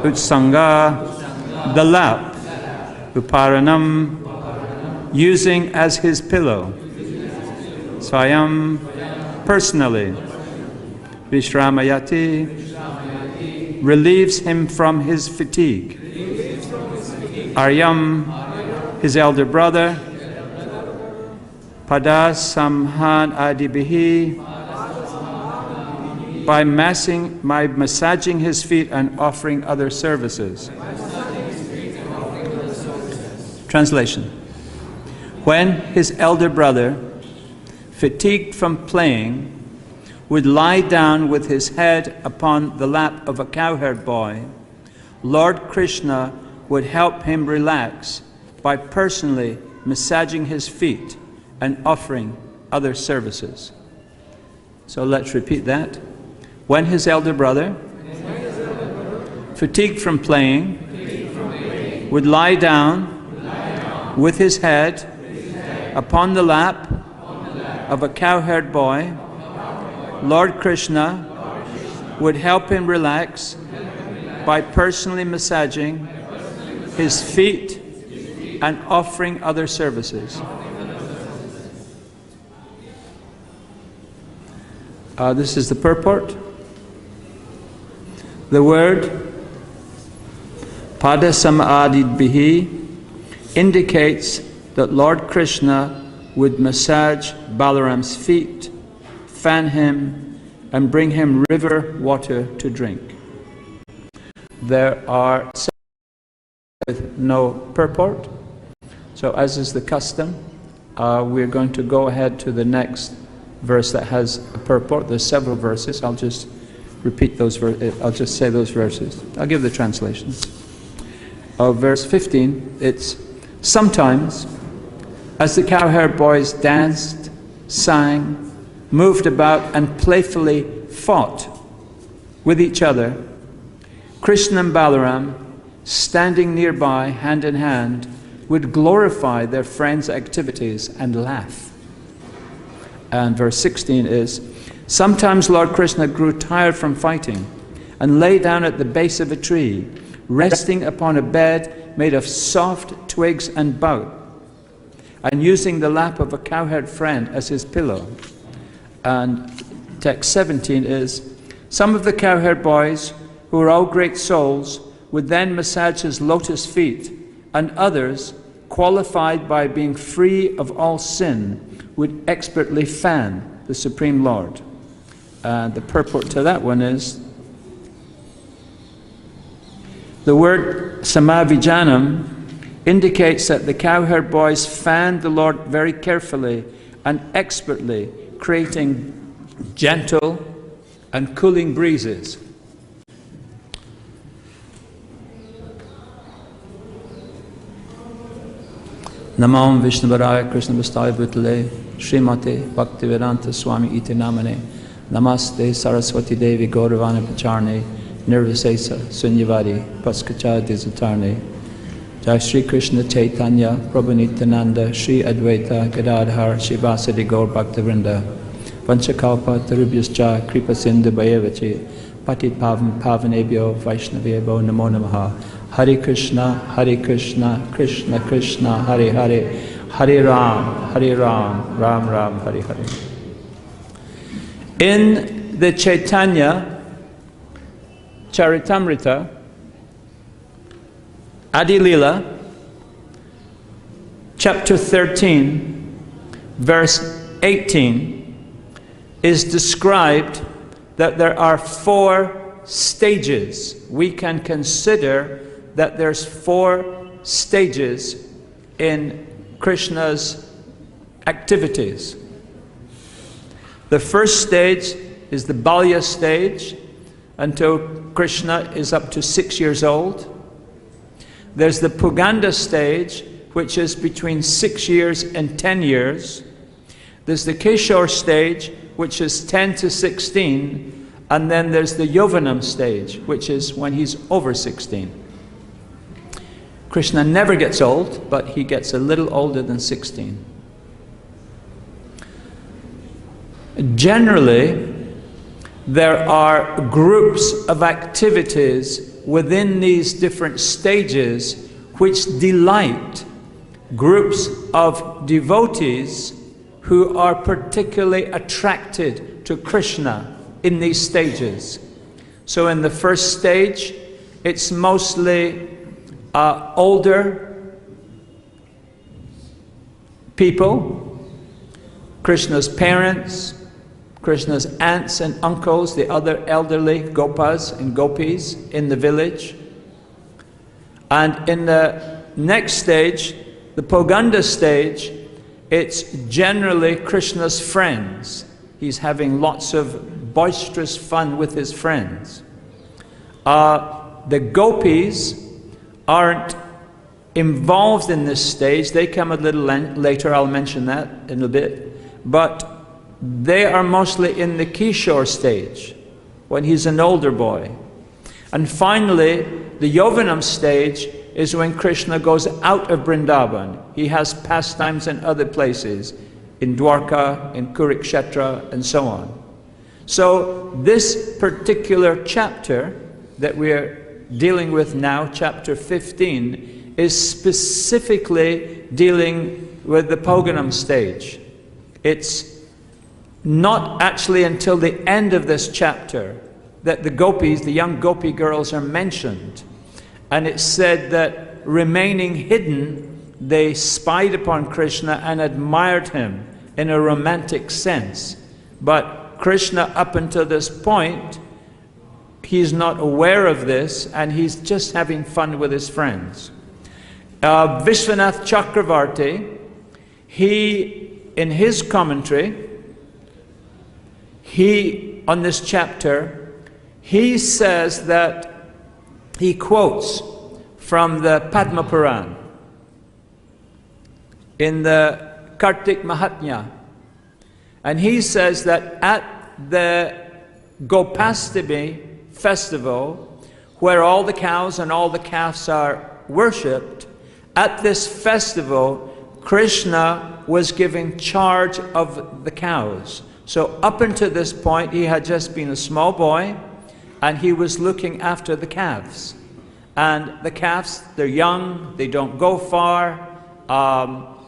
Utsanga, the lap. Uparanam, using as his pillow. Swayam, personally. Vishramayati, relieves him from his fatigue. Aryam, his elder brother. Pada Samhan Adibihi, by massaging his feet and offering other services. Translation. When his elder brother, fatigued from playing, would lie down with his head upon the lap of a cowherd boy, Lord Krishna would help him relax by personally massaging his feet and offering other services. So let's repeat that. When his elder brother, fatigued from playing, would lie down with his head upon the lap of a cowherd boy, Lord Krishna would help him relax by personally massaging his feet and offering other services. This is the purport. The word Padasamadidbihi indicates that Lord Krishna would massage Balaram's feet, fan him, and bring him river water to drink. There are with no purport. So as is the custom, we're going to go ahead to the next verse that has a purport. There's several verses. I'll just repeat those I'll just say those verses. I'll give the translations. Verse 15, it's sometimes as the cowherd boys danced, sang, moved about and playfully fought with each other, Krishna and Balaram, standing nearby hand in hand, would glorify their friends' activities and laugh. And verse 16 is, sometimes Lord Krishna grew tired from fighting and lay down at the base of a tree, resting upon a bed made of soft twigs and bough, and using the lap of a cowherd friend as his pillow. And text 17 is, some of the cowherd boys who are all great souls, would then massage his lotus feet, and others, qualified by being free of all sin, would expertly fan the Supreme Lord. The purport to that one is, the word samavijanam indicates that the cowherd boys fanned the Lord very carefully and expertly, creating gentle and cooling breezes. Namam Vishnuvaraya Krishna Vastaya Bhutale Srimate Bhakti-Vedanta Swami Iti Namane Namaste Saraswati Devi Gauravana Pacharne Nirvisesa Sunyavadi Paskacha Disatarne Jai Shri Krishna Chaitanya Prabhu Nityananda Shri Advaita Gadadhar Shivasadi Gaur Bhaktivinoda Vanchakalpa Tarubhyascha Kripa Sindhu Bhayevachi Patit Pavanebhyo Vaishnavebho Namo Namaha Hare Krishna, Krishna Krishna, Hare Hare, Hare Ram, Ram Ram, Hare Hare. In the Chaitanya Charitamrita, Adi Lila, chapter 13, verse 18, is described that there are 4 stages. We can consider that there's 4 stages in Krishna's activities. The first stage is the Balya stage, until Krishna is up to 6 years old. There's the Puganda stage, which is between 6 years and 10 years. There's the Kishore stage, which is 10 to 16. And then there's the Yovanam stage, which is when he's over 16. Krishna never gets old, but he gets a little older than 16. Generally, there are groups of activities within these different stages which delight groups of devotees who are particularly attracted to Krishna in these stages. So in the first stage, it's mostly older people, Krishna's parents, Krishna's aunts and uncles, the other elderly gopas and gopis in the village. And in the next stage, the Poganda stage, it's generally Krishna's friends. He's having lots of boisterous fun with his friends. The gopis aren't involved in this stage. They come a little later. I'll mention that in a bit. But they are mostly in the Kishore stage, when he's an older boy. And finally, the Yovanam stage is when Krishna goes out of Vrindavan. He has pastimes in other places, in Dwarka, in Kurukshetra, and so on. So this particular chapter that we're dealing with now, chapter 15, is specifically dealing with the Poganam stage. It's not actually until the end of this chapter that the gopis, the young gopi girls, are mentioned. And it's said that remaining hidden, they spied upon Krishna and admired him in a romantic sense. But Krishna, up until this point, he's not aware of this, and he's just having fun with his friends. Vishwanath Chakravarti, in his commentary, on this chapter, he says that he quotes from the Padma Puran in the Kartik Mahatmya, and he says that at the Gopastami festival, where all the cows and all the calves are worshipped, at this festival, Krishna was giving charge of the cows. So up until this point, he had just been a small boy, and he was looking after the calves. And the calves, they're young, they don't go far,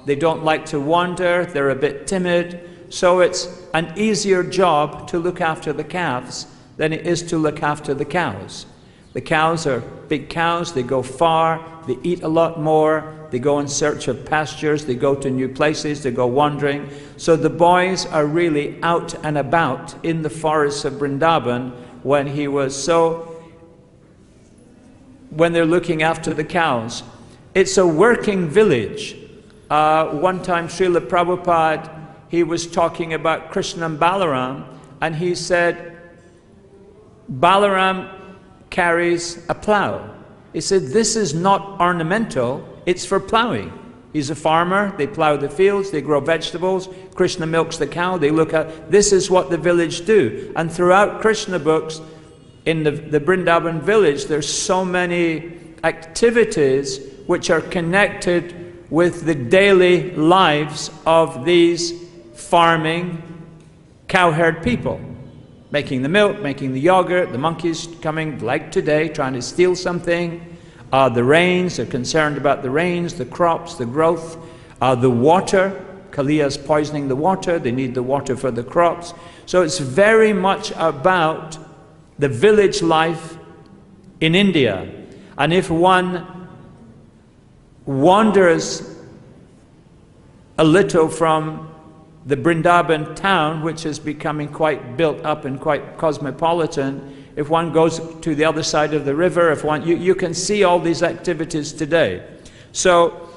they don't like to wander, they're a bit timid. So it's an easier job to look after the calves than it is to look after the cows. The cows are big cows, they go far, they eat a lot more, they go in search of pastures, they go to new places, they go wandering. So the boys are really out and about in the forests of Vrindavan when they're looking after the cows. It's a working village. One time Srila Prabhupada, he was talking about Krishna and Balaram, and he said, Balaram carries a plow. He said, this is not ornamental, it's for plowing. He's a farmer, they plow the fields, they grow vegetables, Krishna milks the cow, they look at, this is what the village do. And throughout Krishna books, in the Vrindavan village, there's so many activities which are connected with the daily lives of these farming, cowherd people. Making the milk, making the yogurt, the monkeys coming like today, trying to steal something. The rains, they're concerned about the rains, the crops, the growth. The water, Kaliya's poisoning the water, they need the water for the crops. So it's very much about the village life in India. And if one wanders a little from the Vrindavan town, which is becoming quite built up and quite cosmopolitan, if one goes to the other side of the river, you can see all these activities today. So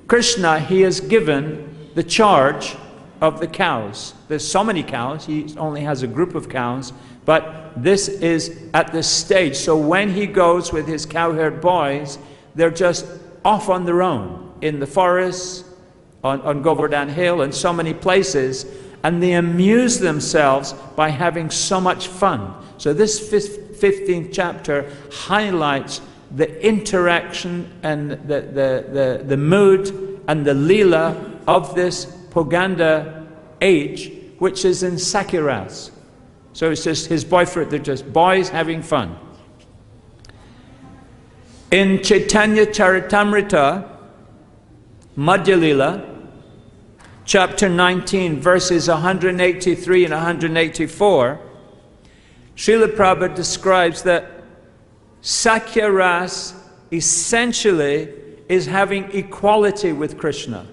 Krishna, he has given the charge of the cows. There's so many cows, he only has a group of cows, but this is at this stage. So when he goes with his cowherd boys, they're just off on their own in the forests, on Govardhan Hill and so many places, and they amuse themselves by having so much fun. So this 15th chapter highlights the interaction and the mood and the leela of this Poganda age, which is in Sakiras. So it's just his boyfriend, they're just boys having fun. In Chaitanya Charitamrita, Madhya Lila, chapter 19, verses 183 and 184, Srila Prabhupada describes that Sakya Ras essentially is having equality with Krishna.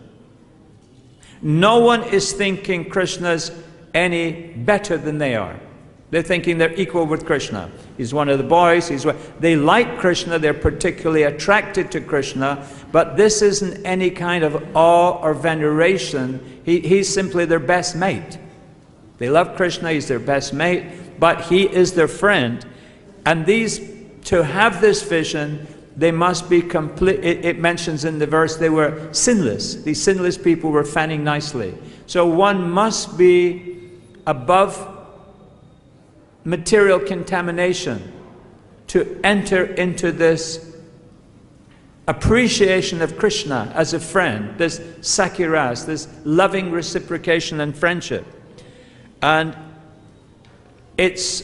No one is thinking Krishna's any better than they are. They're thinking they're equal with Krishna. He's one of the boys. They like Krishna. They're particularly attracted to Krishna. But this isn't any kind of awe or veneration. He's simply their best mate. They love Krishna. He's their best mate. But he is their friend. And to have this vision, they must be complete. It mentions in the verse they were sinless. These sinless people were fanning nicely. So one must be above material contamination to enter into this appreciation of Krishna as a friend, this sakiras, this loving reciprocation and friendship. And it's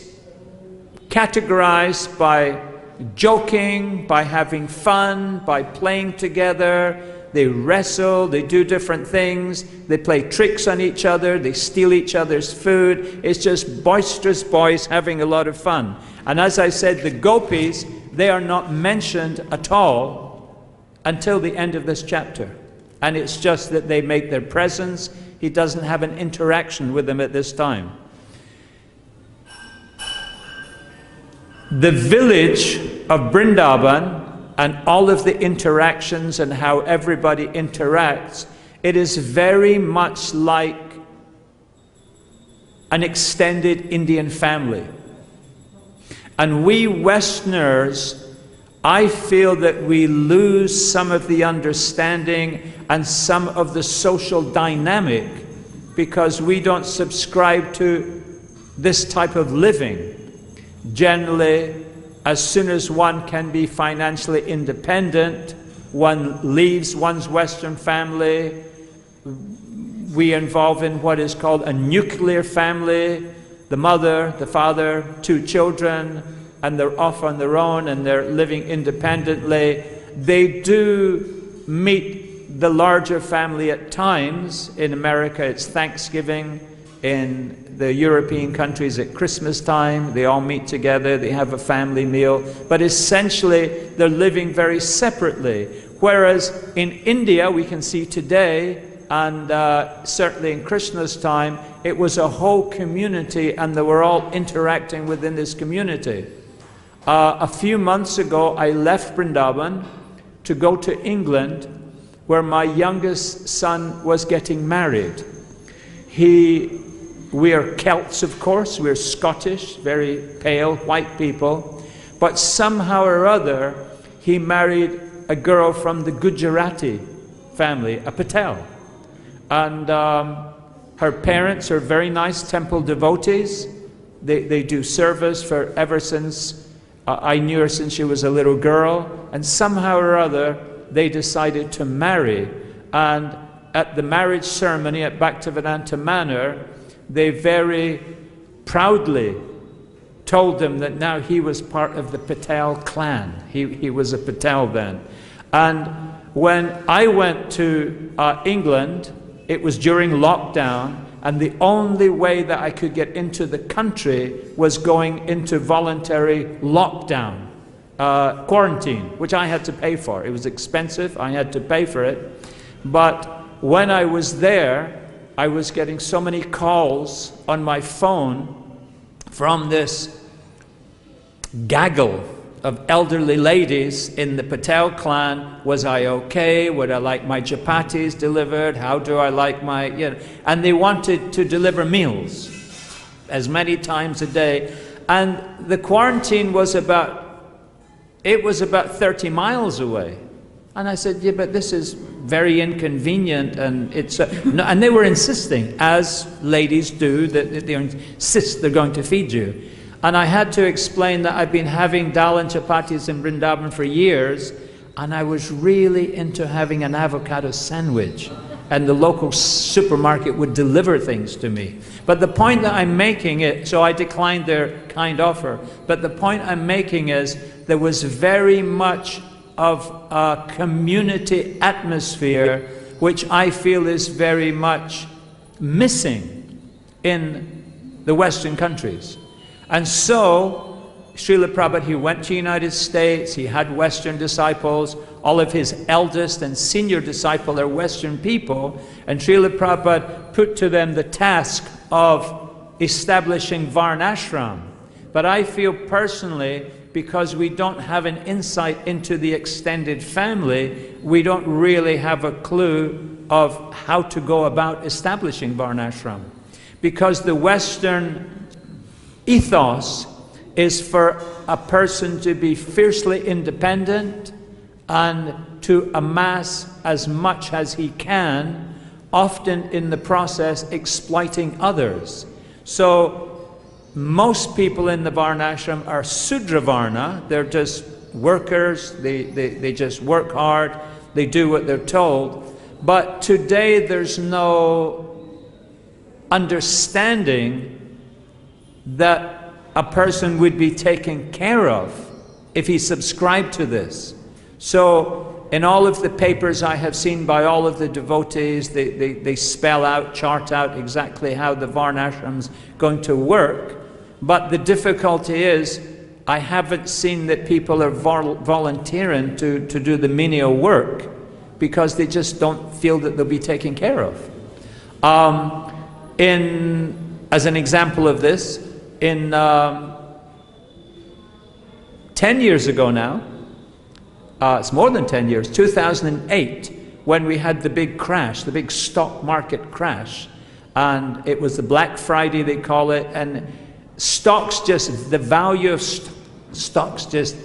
categorized by joking, by having fun, by playing together. They wrestle, they do different things, they play tricks on each other, they steal each other's food. It's just boisterous boys having a lot of fun. And as I said, the gopis, they are not mentioned at all until the end of this chapter. And it's just that they make their presence. He doesn't have an interaction with them at this time. The village of Vrindavan and all of the interactions and how everybody interacts, it is very much like an extended Indian family. And we Westerners, I feel that we lose some of the understanding and some of the social dynamic because we don't subscribe to this type of living. Generally, as soon as one can be financially independent, one leaves one's Western family. We involve in what is called a nuclear family. The mother, the father, 2 children, and they're off on their own and they're living independently. They do meet the larger family at times. In America, it's Thanksgiving. in the European countries at Christmas time. They all meet together, they have a family meal, but essentially they're living very separately. Whereas in India, we can see today, and certainly in Krishna's time, it was a whole community and they were all interacting within this community. A few months ago, I left Vrindavan to go to England, where my youngest son was getting married. We are Celts, of course, we're Scottish, very pale, white people, but somehow or other, he married a girl from the Gujarati family, a Patel. And her parents are very nice temple devotees. They do service for ever since, I knew her since she was a little girl, and somehow or other, they decided to marry. And at the marriage ceremony at Bhaktivedanta Manor, they very proudly told them that now he was part of the Patel clan. He was a Patel then. And when I went to England, it was during lockdown, and the only way that I could get into the country was going into voluntary lockdown, quarantine, which I had to pay for. It was expensive, I had to pay for it. But when I was there, I was getting so many calls on my phone from this gaggle of elderly ladies in the Patel clan. Was I okay? Would I like my chapatis delivered? How do I like my, and they wanted to deliver meals as many times a day. And the quarantine was about 30 miles away. And I said, yeah, but this is very inconvenient, and it's no, and they were insisting, as ladies do, that they insist they're going to feed you. And I had to explain that I've been having dal and chapatis in Vrindavan for years, and I was really into having an avocado sandwich, and the local supermarket would deliver things to me. But the point that I'm making is, so I declined their kind offer, but the point I'm making is there was very much of a community atmosphere which I feel is very much missing in the Western countries. And so Srila Prabhupada, he went to the United States, he had Western disciples, all of his eldest and senior disciples are Western people, and Srila Prabhupada put to them the task of establishing Varnashram. But I feel personally, because we don't have an insight into the extended family, we don't really have a clue of how to go about establishing Varnashram. Because the Western ethos is for a person to be fiercely independent and to amass as much as he can, often in the process exploiting others. So most people in the Varnashram are Sudra Varna. They're just workers, they just work hard, they do what they're told. But today there's no understanding that a person would be taken care of if he subscribed to this. So in all of the papers I have seen by all of the devotees, they spell out, chart out exactly how the Varnashram's going to work. But the difficulty is, I haven't seen that people are volunteering to do the menial work because they just don't feel that they'll be taken care of. As an example of this, in 10 years ago now, it's more than 10 years, 2008, when we had the big crash, the big stock market crash, and it was the Black Friday, they call it, and stocks just, the value of stocks just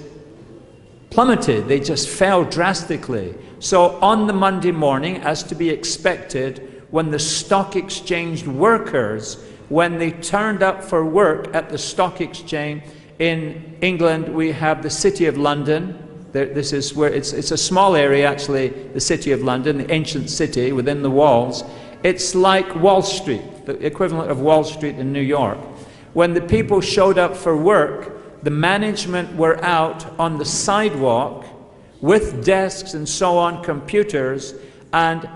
plummeted. They just fell drastically. So on the Monday morning, as to be expected, when the stock exchange workers, when they turned up for work at the stock exchange in England, we have the City of London. This is where it's a small area, actually, the City of London, the ancient city within the walls. It's like Wall Street, the equivalent of Wall Street in New York. When the people showed up for work, the management were out on the sidewalk with desks and so on, computers, and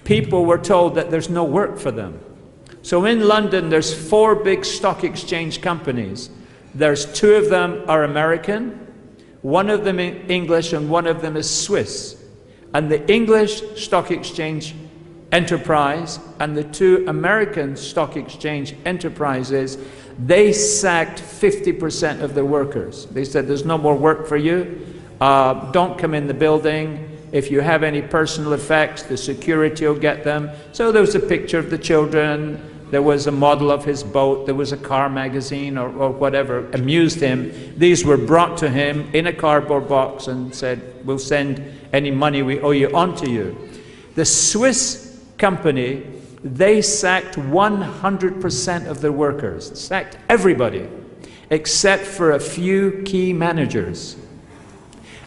people were told that there's no work for them. So in London, there's 4 big stock exchange companies. There's 2 of them are American, 1 of them English, and 1 of them is Swiss. And the English stock exchange enterprise and the 2 American stock exchange enterprises, they sacked 50% of their workers. They said, there's no more work for you. Don't come in the building. If you have any personal effects, the security will get them. So there was a picture of the children. There was a model of his boat. There was a car magazine or whatever amused him. These were brought to him in a cardboard box and said, we'll send any money we owe you onto you. The Swiss company, they sacked 100% of their workers, sacked everybody, except for a few key managers.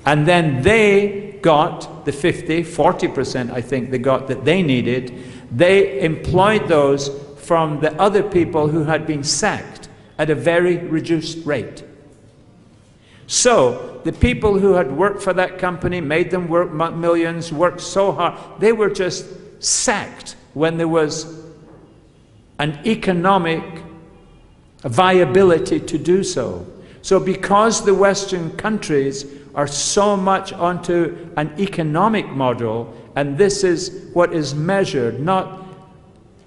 And then they got the 40% I think they got that they needed. They employed those from the other people who had been sacked at a very reduced rate. So the people who had worked for that company, made them work millions, worked so hard, they were just sacked when there was an economic viability to do so. So because the Western countries are so much onto an economic model, and this is what is measured, not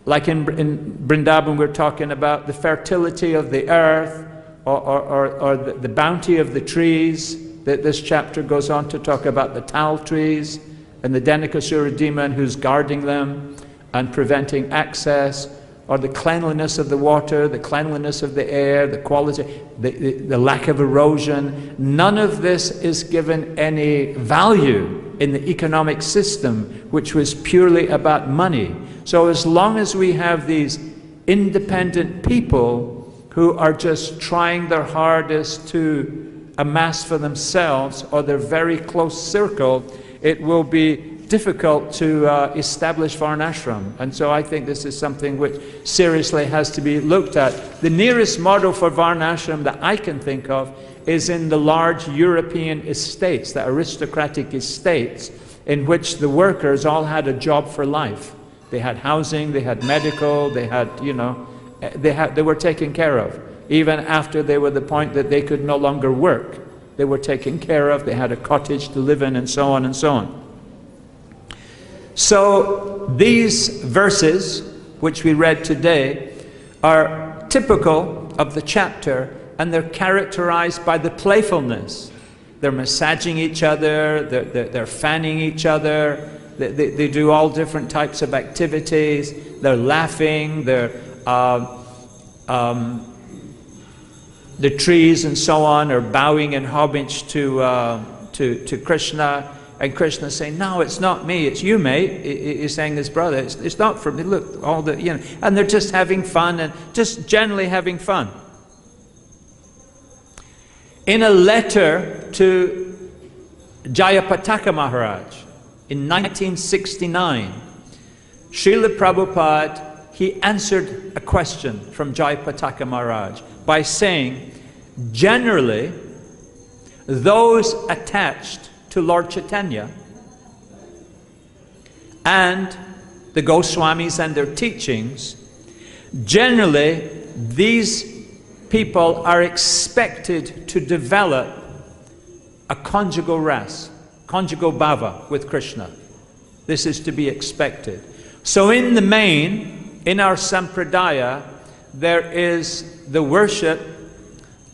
like in Vrindavan we're talking about the fertility of the earth or the bounty of the trees. This chapter goes on to talk about the tal trees and the Denakasura demon who's guarding them and preventing access, or the cleanliness of the water, the cleanliness of the air, the quality, the lack of erosion. None of this is given any value in the economic system, which was purely about money. So as long as we have these independent people who are just trying their hardest to amass for themselves or their very close circle, it will be difficult to establish Varnashram. And so I think this is something which seriously has to be looked at. The nearest model for Varnashram that I can think of is in the large European estates, the aristocratic estates, in which the workers all had a job for life. They had housing, they had medical, they had, they were taken care of. Even after they were the point that they could no longer work, they were taken care of, they had a cottage to live in, and so on and so on. So these verses, which we read today, are typical of the chapter, and they're characterized by the playfulness. They're massaging each other, they're fanning each other, they do all different types of activities, they're laughing, the trees and so on are bowing in homage to Krishna. And Krishna is saying, no, it's not me, it's you, mate. He's saying this, brother, it's not for me. Look, all the, and they're just having fun and just generally having fun. In a letter to Jayapataka Maharaj in 1969, Srila Prabhupada, he answered a question from Jayapataka Maharaj by saying, generally, those attached to Lord Chaitanya and the Goswamis and their teachings, generally these people are expected to develop a conjugal ras, conjugal bhava with Krishna. This is to be expected. So in the main, in our sampradaya, there is the worship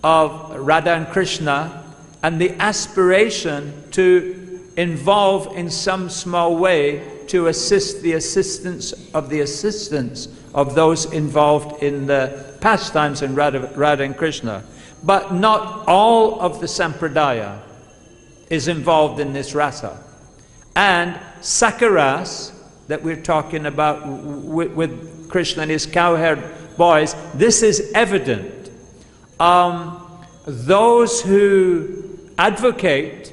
of Radha and Krishna and the aspiration to involve in some small way to assist the assistants of those involved in the pastimes in Radha and Krishna. But not all of the sampradaya is involved in this rasa. And sakaras, that we're talking about with Krishna and his cowherd boys, this is evident. Those who advocate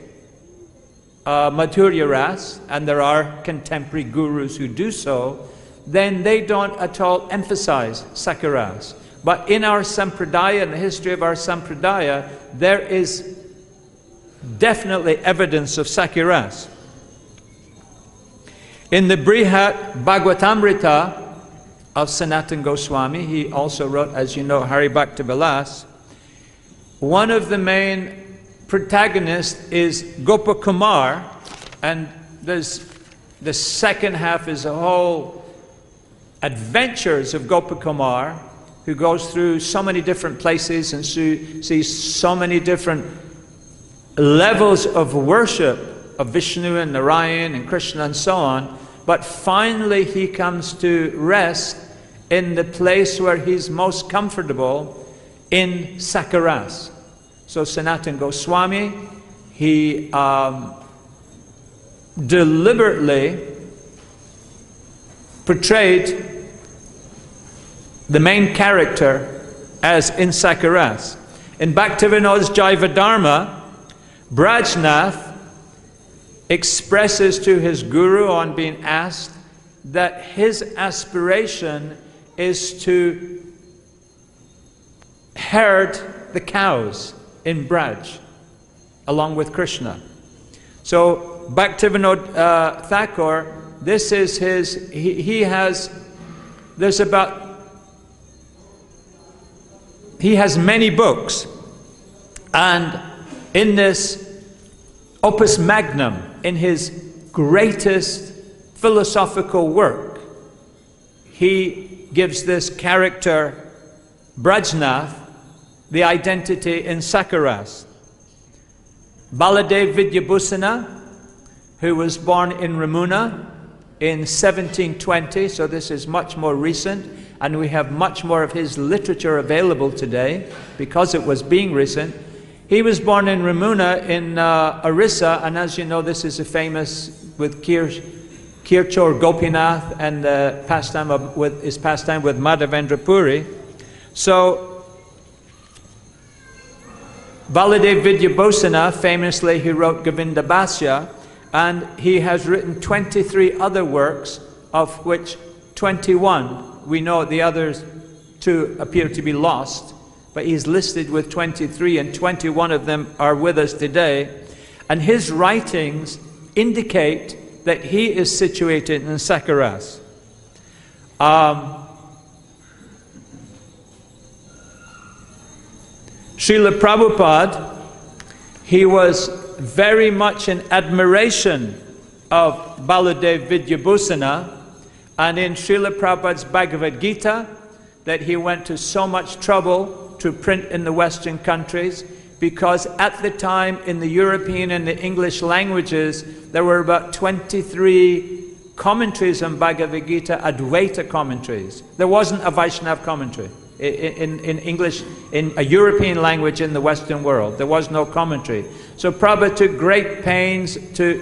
Madhurya Ras, and there are contemporary gurus who do so, then they don't at all emphasize Sakaras. But in our Sampradaya, in the history of our Sampradaya, there is definitely evidence of Sakaras. In the Brihat Bhagavatamrita, of Sanatana Goswami. He also wrote, as you know, Hari Bhakti Vilas. One of the main protagonists is Gopakumar, and there's the second half is a whole adventures of Gopakumar, who goes through so many different places and sees so many different levels of worship of Vishnu and Narayan and Krishna and so on. But finally he comes to rest in the place where he's most comfortable, in Sakaras. So Sanatana Goswami, he deliberately portrayed the main character as in Sakaras. In Bhaktivinoda's Jivadharma, Brajnath expresses to his guru on being asked that his aspiration is to herd the cows in Braj along with Krishna. So Bhaktivinoda Thakur, this is his, he has many books, and in this opus magnum, in his greatest philosophical work, he gives this character Brajnath the identity in Sakaras. Baladev Vidyabhusana, who was born in Ramuna in 1720, so this is much more recent, and we have much more of his literature available today because it was being recent. He was born in Ramuna in Orissa, and as you know, this is a famous with Kirchor Gopinath and the pastime with Madhavendra Puri. So Baladev Vidyabhusana, famously he wrote Govinda Bhasya, and he has written 23 other works, of which 21 we know, the others 2 appear to be lost, but he's listed with 23, and 21 of them are with us today. And his writings indicate that he is situated in Sakaras. Srila Prabhupada, he was very much in admiration of Baladev Vidyabhusana, and in Srila Prabhupada's Bhagavad-Gita, that he went to so much trouble to print in the Western countries, because at the time in the European and the English languages, there were about 23 commentaries on Bhagavad-Gita, Advaita commentaries. There wasn't a Vaishnava commentary in English, in a European language in the Western world. There was no commentary. So Prabhupada took great pains to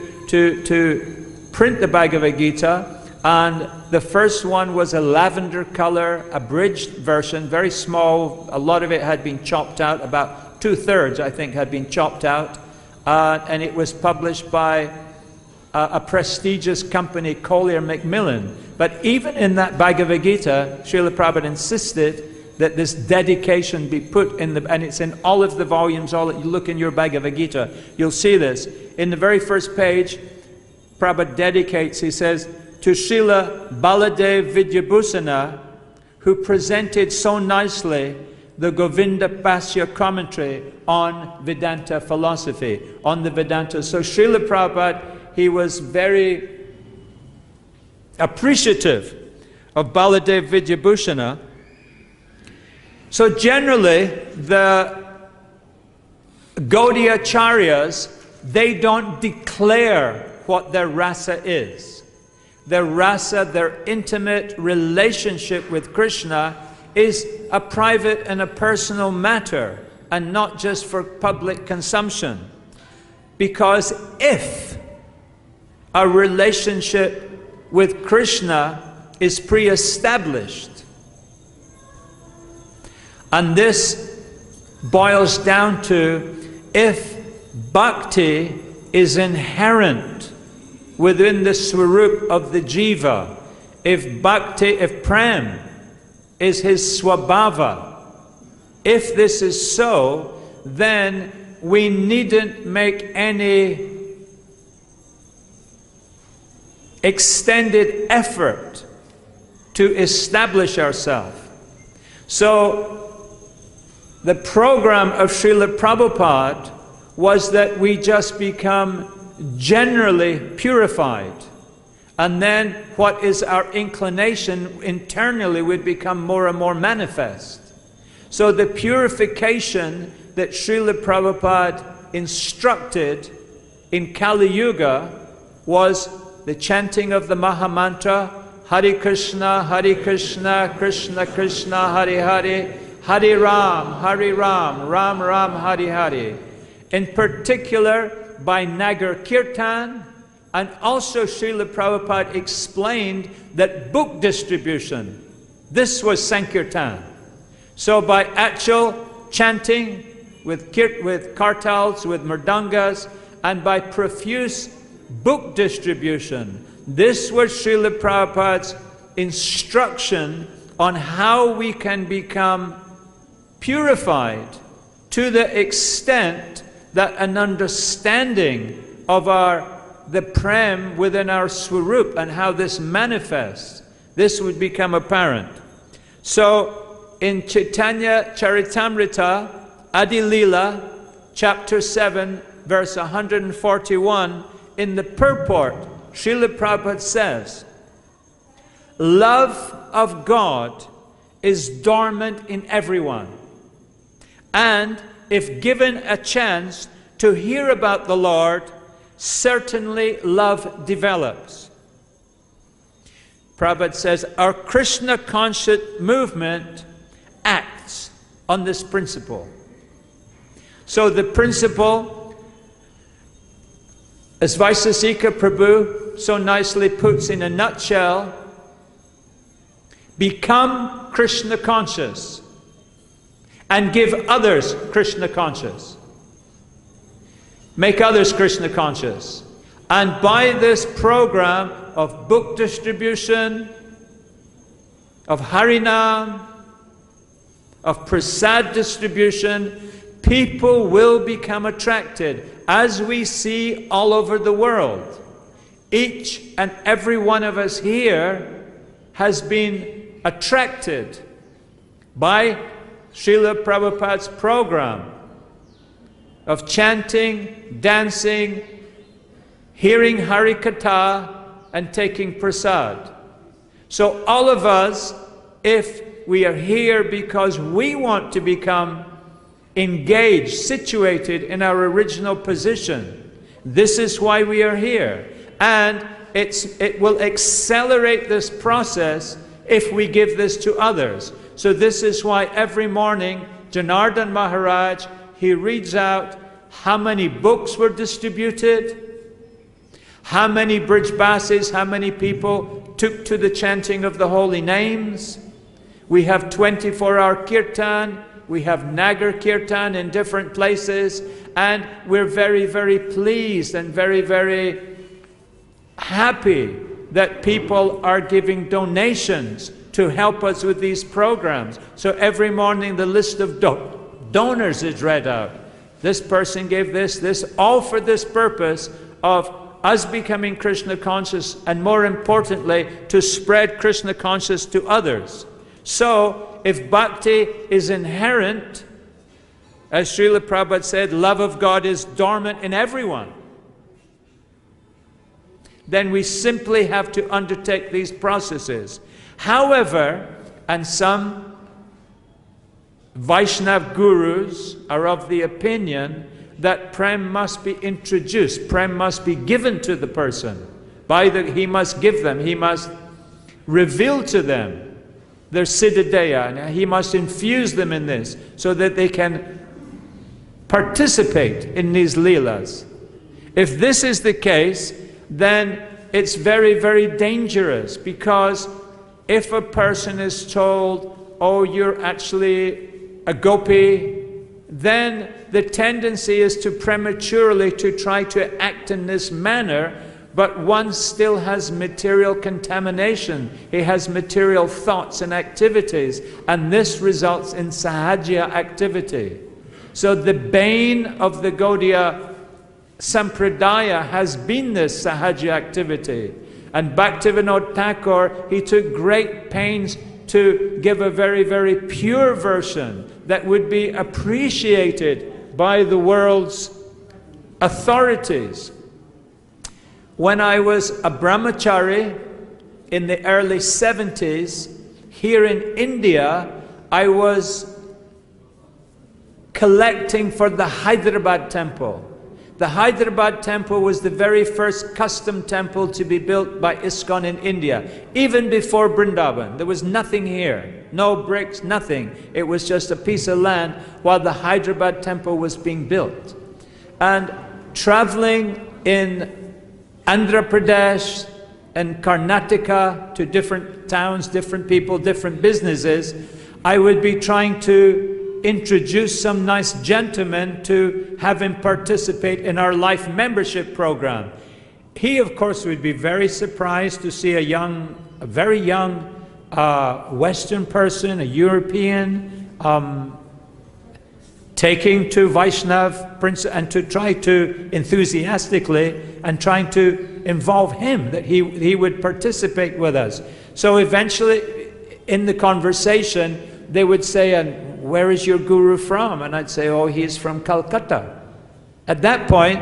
print the Bhagavad-Gita, and the first one was a lavender color, abridged version, very small. A lot of it had been chopped out, about 2/3 I think had been chopped out, and it was published by a prestigious company, Collier Macmillan. But even in that Bhagavad Gita, Srila Prabhupada insisted that this dedication be put in the, and it's in all of the volumes, all that you look in your Bhagavad Gita, you'll see this. In the very first page, Prabhupada dedicates, he says, to Srila Baladev Vidyabhusana, who presented so nicely the Govinda Bhasya commentary on Vedanta philosophy, on the Vedanta. So Srila Prabhupada, he was very appreciative of Baladev Vidyabhusana. So generally, the Gaudiya Acharyas, they don't declare what their rasa is. Their rasa, their intimate relationship with Krishna, is a private and a personal matter, and not just for public consumption. Because if a relationship with Krishna is pre-established, and this boils down to if bhakti is inherent within the swarup of the jiva, if bhakti, if prem is his swabhava, if this is so, then we needn't make any extended effort to establish ourselves. So the program of Srila Prabhupada was that we just become generally purified, and then what is our inclination internally would become more and more manifest. So the purification that Srila Prabhupada instructed in Kali Yuga was the chanting of the Mahamantra, Hare Krishna, Krishna Krishna, Hare Hare, Hare Ram, Ram Ram, Hare Hare. In particular, by Nagar Kirtan, and also Srila Prabhupada explained that book distribution, this was Sankirtan. So by actual chanting with kartals, with mridangas, and by profuse book distribution, this was Srila Prabhupada's instruction on how we can become purified to the extent that an understanding of the prem within our swarup and how this manifests, this would become apparent. So in Chaitanya Charitamrita, Adi Lila, chapter 7, verse 141, in the purport, Srila Prabhupada says, love of God is dormant in everyone, and if given a chance to hear about the Lord, certainly love develops. Prabhupada says our Krishna conscious movement acts on this principle. So the principle, as Vaisesika Prabhu so nicely puts in a nutshell, become Krishna conscious and give others Krishna conscious. Make others Krishna conscious. And by this program of book distribution, of Harinam, of prasad distribution, people will become attracted, as we see all over the world. Each and every one of us here has been attracted by Srila Prabhupada's program of chanting, dancing, hearing Harikatha, and taking prasad. So all of us, if we are here because we want to become engaged, situated in our original position, this is why we are here. And it will accelerate this process if we give this to others. So this is why every morning, Janardhan Maharaj, he reads out how many books were distributed, how many Brijbasis, how many people took to the chanting of the holy names. We have 24-hour kirtan, we have Nagar Kirtan in different places, and we're very, very pleased and very, very happy that people are giving donations to help us with these programs. So every morning the list of donors is read out. This person gave this, all for this purpose of us becoming Krishna conscious, and more importantly, to spread Krishna conscious to others. So if bhakti is inherent, as Srila Prabhupada said, love of God is dormant in everyone, then we simply have to undertake these processes. However, and some Vaishnav gurus are of the opinion that prem must be introduced, prem must be given to the person. He must give them, he must reveal to them their siddhadeya, and he must infuse them in this so that they can participate in these leelas. If this is the case, then it's very, very dangerous, because if a person is told, oh, you're actually a gopi, then the tendency is to prematurely to try to act in this manner, but one still has material contamination. He has material thoughts and activities, and this results in sahaja activity. So the bane of the Gaudiya Sampradaya has been this sahaja activity. And Bhaktivinoda Thakur, he took great pains to give a very, very pure version that would be appreciated by the world's authorities. When I was a brahmachari in the early 70s, here in India, I was collecting for the Hyderabad temple. The Hyderabad temple was the very first custom temple to be built by ISKCON in India, even before Vrindavan. There was nothing here, no bricks, nothing. It was just a piece of land while the Hyderabad temple was being built. And traveling in Andhra Pradesh and Karnataka to different towns, different people, different businesses, I would be trying to introduce some nice gentleman to have him participate in our life membership program. He, of course, would be very surprised to see a very young Western person, a European, taking to Vaishnav Prince and to try to enthusiastically and trying to involve him, that he would participate with us. So eventually in the conversation they would say, and where is your guru from? And I'd say, oh, he's from Calcutta. At that point,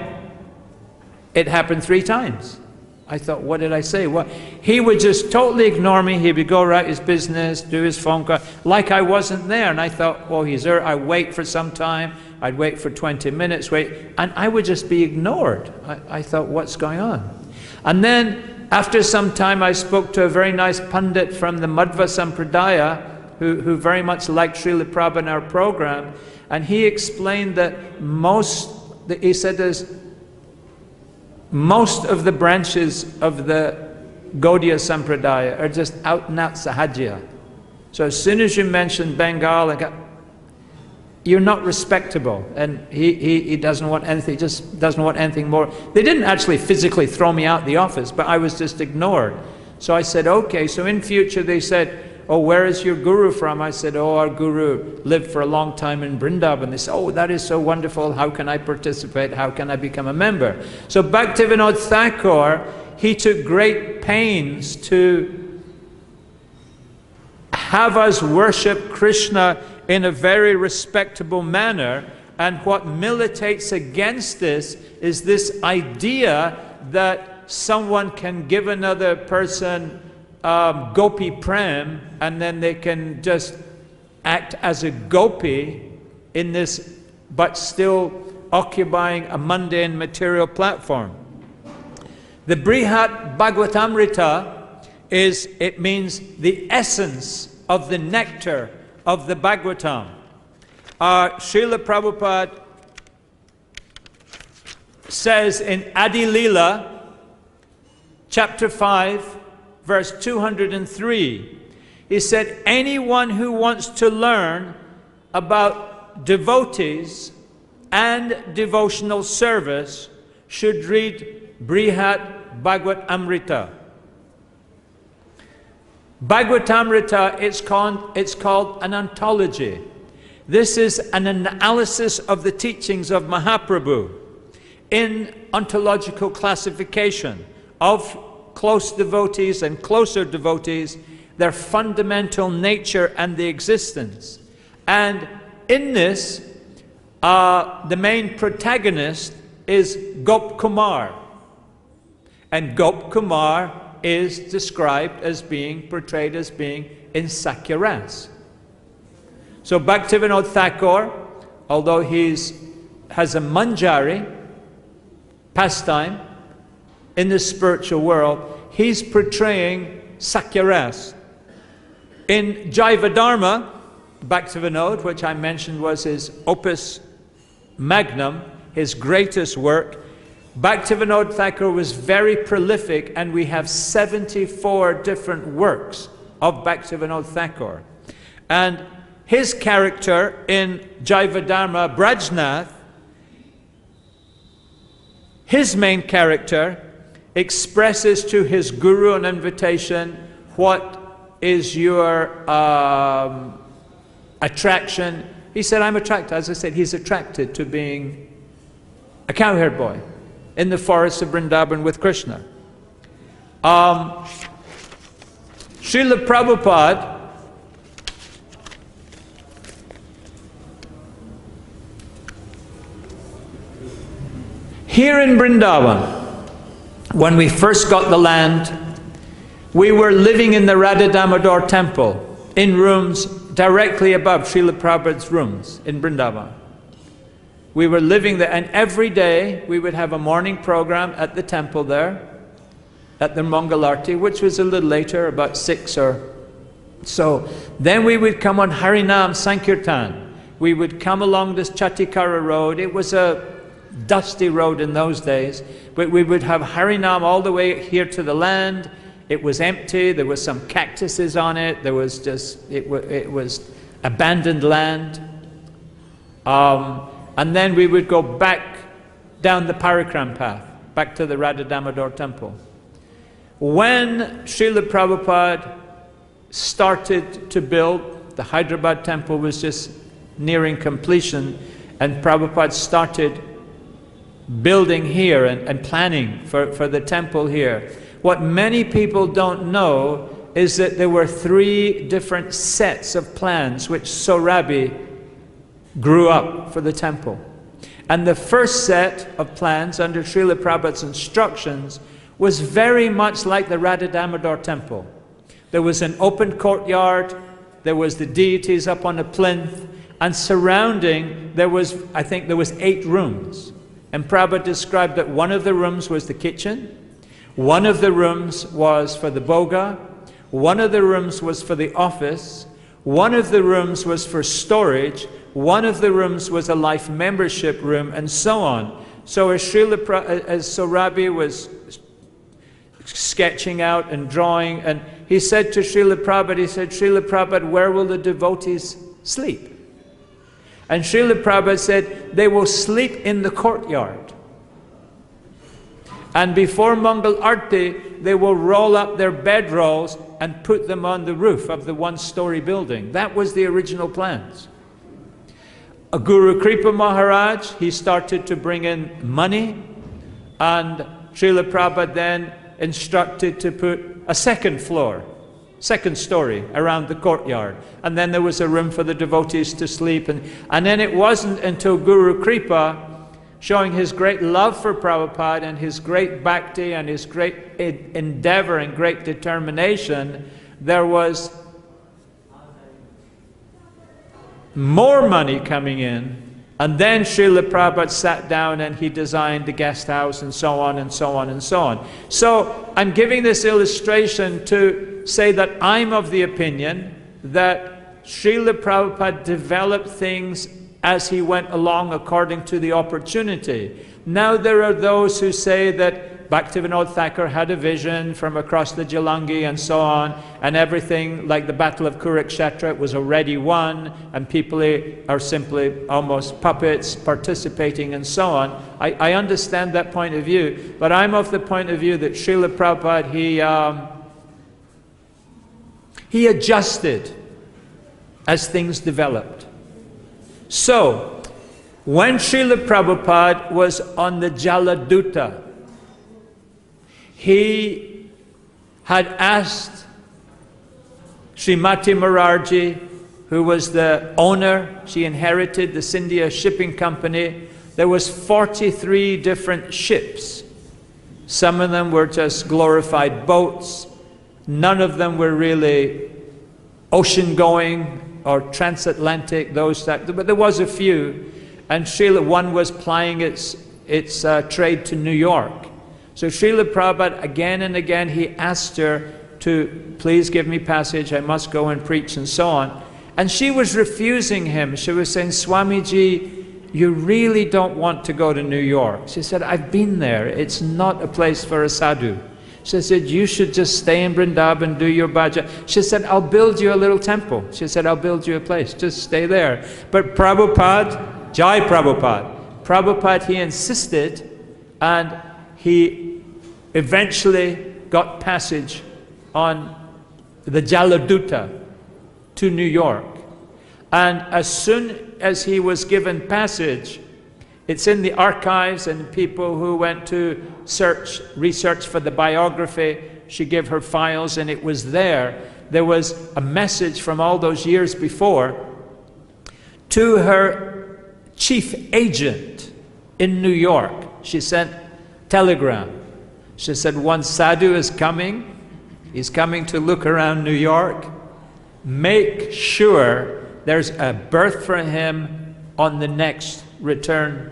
it happened 3 times. I thought, what did I say? Well, he would just totally ignore me. He would go about his business, do his phone call, like I wasn't there. And I thought, well, he's there. I wait for some time. I'd wait for 20 minutes, and I would just be ignored. I thought, what's going on? And then, after some time, I spoke to a very nice pundit from the Madhva Sampradaya, who very much liked Srila Prabhupada in our program, and he explained that he said there's most of the branches of the Gaudiya Sampradaya are just out and out Sahajya. So as soon as you mention Bengal, you're not respectable. And he doesn't want anything, just doesn't want anything more. They didn't actually physically throw me out the office, but I was just ignored. So I said, okay. So in future they said, oh, where is your guru from? I said, oh, our guru lived for a long time in Vrindavan. They said, oh, that is so wonderful. How can I participate? How can I become a member? So Bhaktivinoda Thakur, he took great pains to have us worship Krishna in a very respectable manner. And what militates against this is this idea that someone can give another person gopi prem, and then they can just act as a gopi in this, but still occupying a mundane material platform. The Brihat Bhagavatamrita it means the essence of the nectar of the Bhagavatam. Srila Prabhupada says in Adi Leela, chapter 5, verse 203, he said, anyone who wants to learn about devotees and devotional service should read Brihat Bhagavatamrita. Bhagavatamrita, it's called an anthology. This is an analysis of the teachings of Mahaprabhu in ontological classification of close devotees and closer devotees, their fundamental nature and the existence. And in this, the main protagonist is Gop Kumar. And Gop Kumar is described as being, portrayed as being in Sakya-ras. So Bhaktivinoda Thakur, although he has a manjari pastime in the spiritual world, he's portraying Sakya-ras. In Jaivadharma, Bhaktivinoda, which I mentioned was his opus magnum, his greatest work, Bhaktivinoda Thakur was very prolific, and we have 74 different works of Bhaktivinoda Thakur. And his character in Jaivadharma, Brajnath, his main character expresses to his guru an invitation, what is your attraction? He said, I'm attracted. As I said, he's attracted to being a cowherd boy in the forests of Vrindavan with Krishna. Srila Prabhupada here in Vrindavan, when we first got the land, we were living in the Radha Damodar temple, in rooms directly above Srila Prabhupada's rooms in Vrindavan. We were living there, and every day we would have a morning program at the temple there, at the Mangalarti, which was a little later, about 6 or so. Then we would come on Harinam Sankirtan. We would come along this Chatikara road. It was a dusty road in those days, but we would have Harinam all the way here to the land. It was empty. There was some cactuses on it. There was just, it was abandoned land. And then we would go back down the Parikram path, back to the Radha Damodar temple. When Srila Prabhupada started to build, the Hyderabad temple was just nearing completion, and Prabhupada started building here and planning for the temple here. What many people don't know is that there were 3 different sets of plans which Sorabi grew up for the temple. And the first set of plans under Srila Prabhupada's instructions was very much like the Radha Damodar temple. There was an open courtyard, there was the deities up on a plinth, and surrounding there was, I think there was 8 rooms. And Prabhupada described that one of the rooms was the kitchen, one of the rooms was for the boga, one of the rooms was for the office, one of the rooms was for storage, one of the rooms was a life membership room, and so on. So as Sorabi was sketching out and drawing, and he said to Srila Prabhupada, he said, Srila Prabhupada, where will the devotees sleep? And Srila Prabhupada said, they will sleep in the courtyard. And before Mangal Arati, they will roll up their bedrolls and put them on the roof of the 1-story building. That was the original plans. Guru Kripa Maharaj, he started to bring in money, and Srila Prabhupada then instructed to put a 2nd floor, 2nd story around the courtyard. And then there was a room for the devotees to sleep. And then it wasn't until Guru Kripa, showing his great love for Prabhupada and his great bhakti and his great endeavor and great determination, there was more money coming in. And then Srila Prabhupada sat down and he designed the guest house and so on and so on and so on. So I'm giving this illustration to say that I'm of the opinion that Srila Prabhupada developed things as he went along according to the opportunity. Now there are those who say that Bhaktivinoda Thakur had a vision from across the Jalangi and so on, and everything like the Battle of Kurukshetra was already won, and people are simply almost puppets participating and so on. I understand that point of view, but I'm of the point of view that Srila Prabhupada, he adjusted as things developed. So, when Srila Prabhupada was on the Jaladuta, he had asked Srimati Morarji, who was the owner, she inherited the Scindia shipping company. There was 43 different ships. Some of them were just glorified boats. None of them were really ocean-going or transatlantic, but there was a few. And one was plying its trade to New York. So Srila Prabhupada, again and again, he asked her to please give me passage, I must go and preach and so on. And she was refusing him. She was saying, Swamiji, you really don't want to go to New York. She said, I've been there. It's not a place for a sadhu. She said, you should just stay in Vrindavan, do your bhajan. She said, I'll build you a little temple. She said, I'll build you a place. Just stay there. But Prabhupada, Jai Prabhupada, he insisted, and he eventually got passage on the Jaladuta to New York. And as soon as he was given passage, it's in the archives, and people who went to research for the biography, she gave her files, and it was there. There was a message from all those years before to her chief agent in New York. She sent telegram. She said, one sadhu is coming. He's coming to look around New York. Make sure there's a berth for him on the next return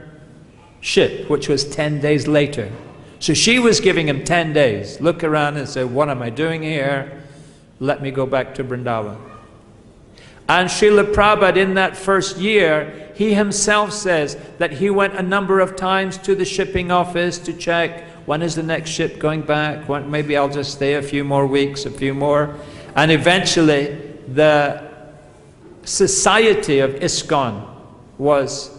ship, which was 10 days later. So she was giving him 10 days. Look around and say, what am I doing here? Let me go back to Vrindavan. And Srila Prabhupada, in that first year, he himself says that he went a number of times to the shipping office to check, when is the next ship going back? When, maybe I'll just stay a few more weeks, a few more. And eventually, the society of ISKCON was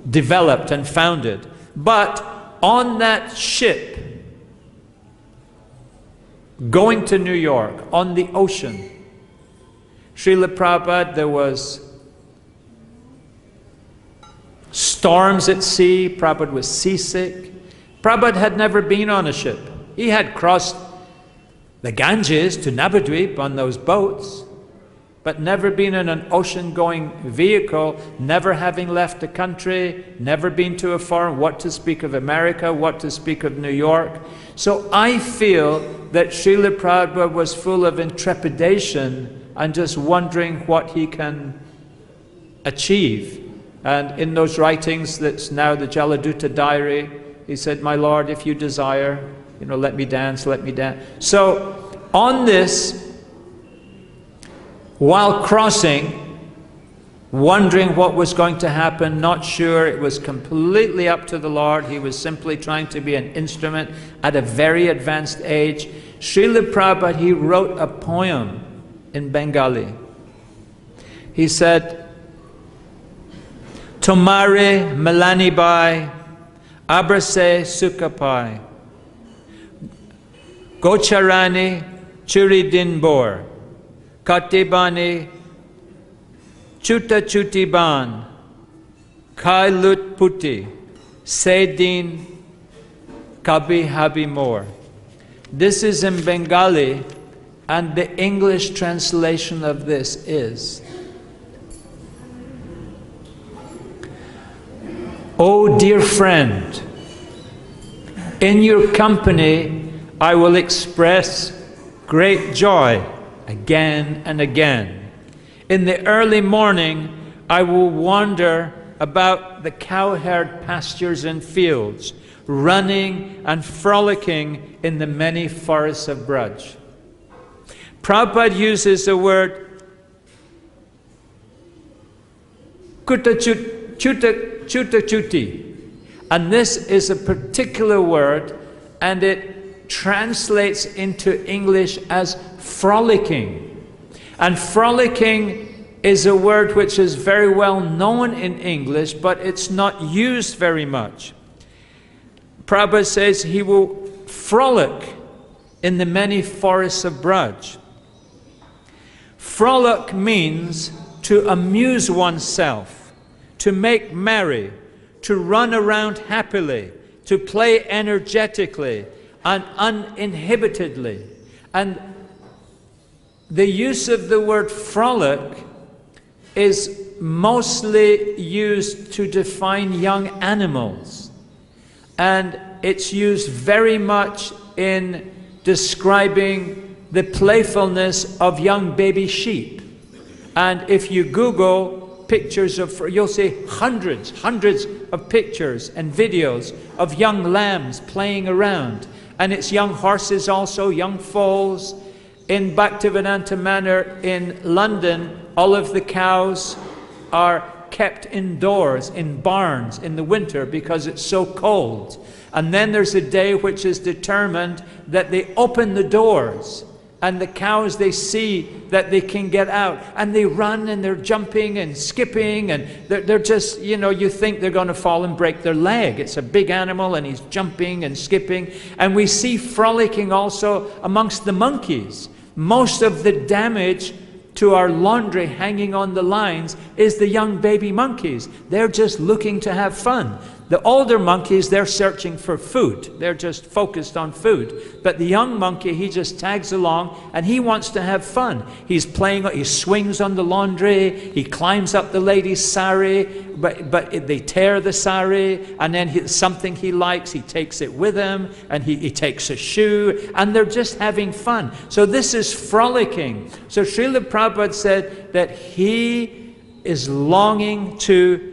developed and founded. But on that ship, going to New York, on the ocean, Srila Prabhupada, there was storms at sea. Prabhupada was seasick. Prabhupada had never been on a ship. He had crossed the Ganges to Navadvip on those boats, but never been in an ocean-going vehicle, never having left the country, never been to a foreign, what to speak of America, what to speak of New York. So I feel that Srila Prabhupada was full of intrepidation and just wondering what he can achieve. And in those writings, that's now the Jaladuta diary, he said, my Lord, if you desire, you know, let me dance, let me dance. So on this, while crossing, wondering what was going to happen, not sure, it was completely up to the Lord. He was simply trying to be an instrument at a very advanced age. Srila Prabhupada, he wrote a poem in Bengali. He said, Tomare Melani Bai, Abrase Sukapai, Gocharani Churi Dinbor, Katibani Chuta Chutiban, Kai Lut Puti, Sedin Kabi Habi More. This is in Bengali, and the English translation of this is, oh dear friend, in your company I will express great joy again and again. In the early morning I will wander about the cowherd pastures and fields, running and frolicking in the many forests of Braj. Prabhupada uses the word chuti, and this is a particular word, and it translates into English as frolicking. And frolicking is a word which is very well known in English, but it's not used very much. Prabhupada says he will frolic in the many forests of Braj. Frolic means to amuse oneself, to make merry, to run around happily, to play energetically and uninhibitedly. And the use of the word frolic is mostly used to define young animals. And it's used very much in describing the playfulness of young baby sheep. And if you Google pictures of, you'll see hundreds of pictures and videos of young lambs playing around. And it's young horses also, young foals. In Bhaktivedanta Manor in London, all of the cows are kept indoors in barns in the winter because it's so cold. And then there's a day which is determined that they open the doors, and the cows, they see that they can get out, and they run and they're jumping and skipping, and they're just, you know, you think they're going to fall and break their leg. It's a big animal and he's jumping and skipping. And we see frolicking also amongst the monkeys. Most of the damage to our laundry hanging on the lines is the young baby monkeys. They're just looking to have fun. The older monkeys, they're searching for food. They're just focused on food. But the young monkey, he just tags along and he wants to have fun. He's playing, he swings on the laundry, he climbs up the lady's sari, but they tear the sari, and then something he likes, he takes it with him, and he takes a shoe, and they're just having fun. So this is frolicking. So Srila Prabhupada said that he is longing to,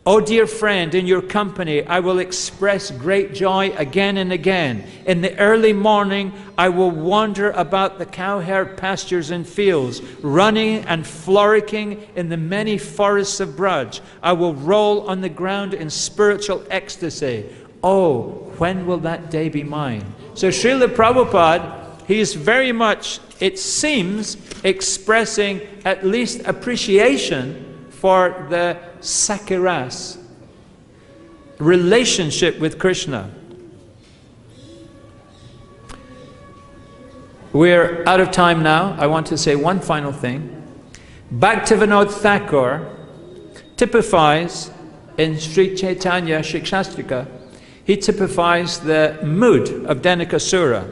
oh dear friend, in your company I will express great joy again and again. In the early morning I will wander about the cow-herd pastures and fields, running and frolicking in the many forests of Braj. I will roll on the ground in spiritual ecstasy. Oh, when will that day be mine? So Srila Prabhupada, he's very much, it seems, expressing at least appreciation for the Sakiras, relationship with Krishna. We're out of time now. I want to say one final thing. Bhaktivinoda Thakur typifies in Sri Chaitanya Shikshastrika, he typifies the mood of Dhenikasura.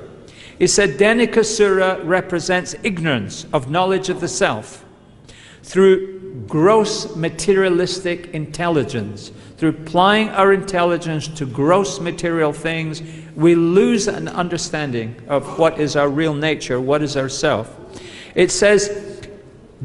He said Dhenikasura represents ignorance of knowledge of the self. Through gross materialistic intelligence, through applying our intelligence to gross material things, we lose an understanding of what is our real nature, what is ourself. It says,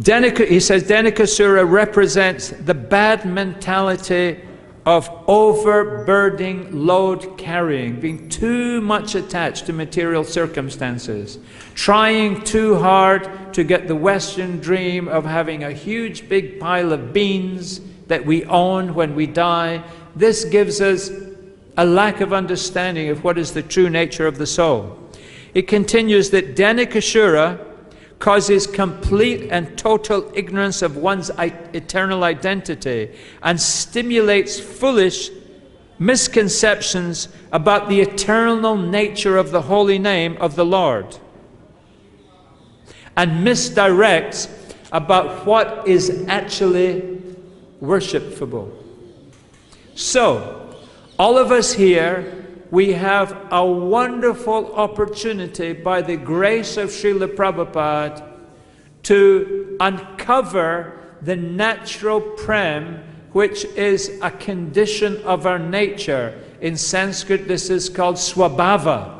he says Dhenikasura represents the bad mentality of overburdening, load carrying, being too much attached to material circumstances, trying too hard to get the Western dream of having a huge big pile of beans that we own when we die. This gives us a lack of understanding of what is the true nature of the soul. It continues that Dhenikasura causes complete and total ignorance of one's eternal identity and stimulates foolish misconceptions about the eternal nature of the holy name of the Lord, and misdirects about what is actually worshipable. So, all of us here, we have a wonderful opportunity by the grace of Srila Prabhupada to uncover the natural prem, which is a condition of our nature. In Sanskrit, this is called swabhava.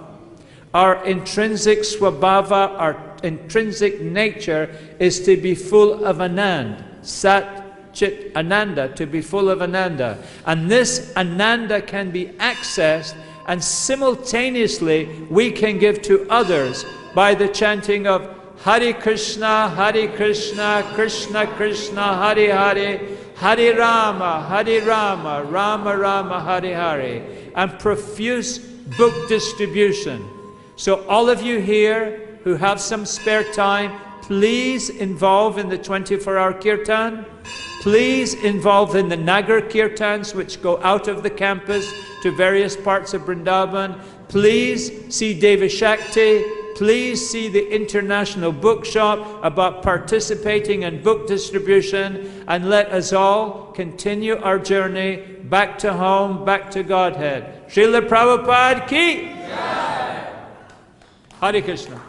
Our intrinsic swabhava, our intrinsic nature is to be full of anand, sat, chit, ananda, to be full of ananda. And this ananda can be accessed, and simultaneously we can give to others by the chanting of Hare Krishna, Krishna Krishna, Hare Hare, Hare Rama, Rama Rama, Hare Hare, and profuse book distribution. So all of you here who have some spare time, please involve in the 24-hour kirtan. Please involve in the Nagar kirtans which go out of the campus to various parts of Vrindavan. Please see Deva Shakti. Please see the International Bookshop about participating in book distribution, and let us all continue our journey back to home, back to Godhead. Srila Prabhupada ki Jai. Hare Krishna.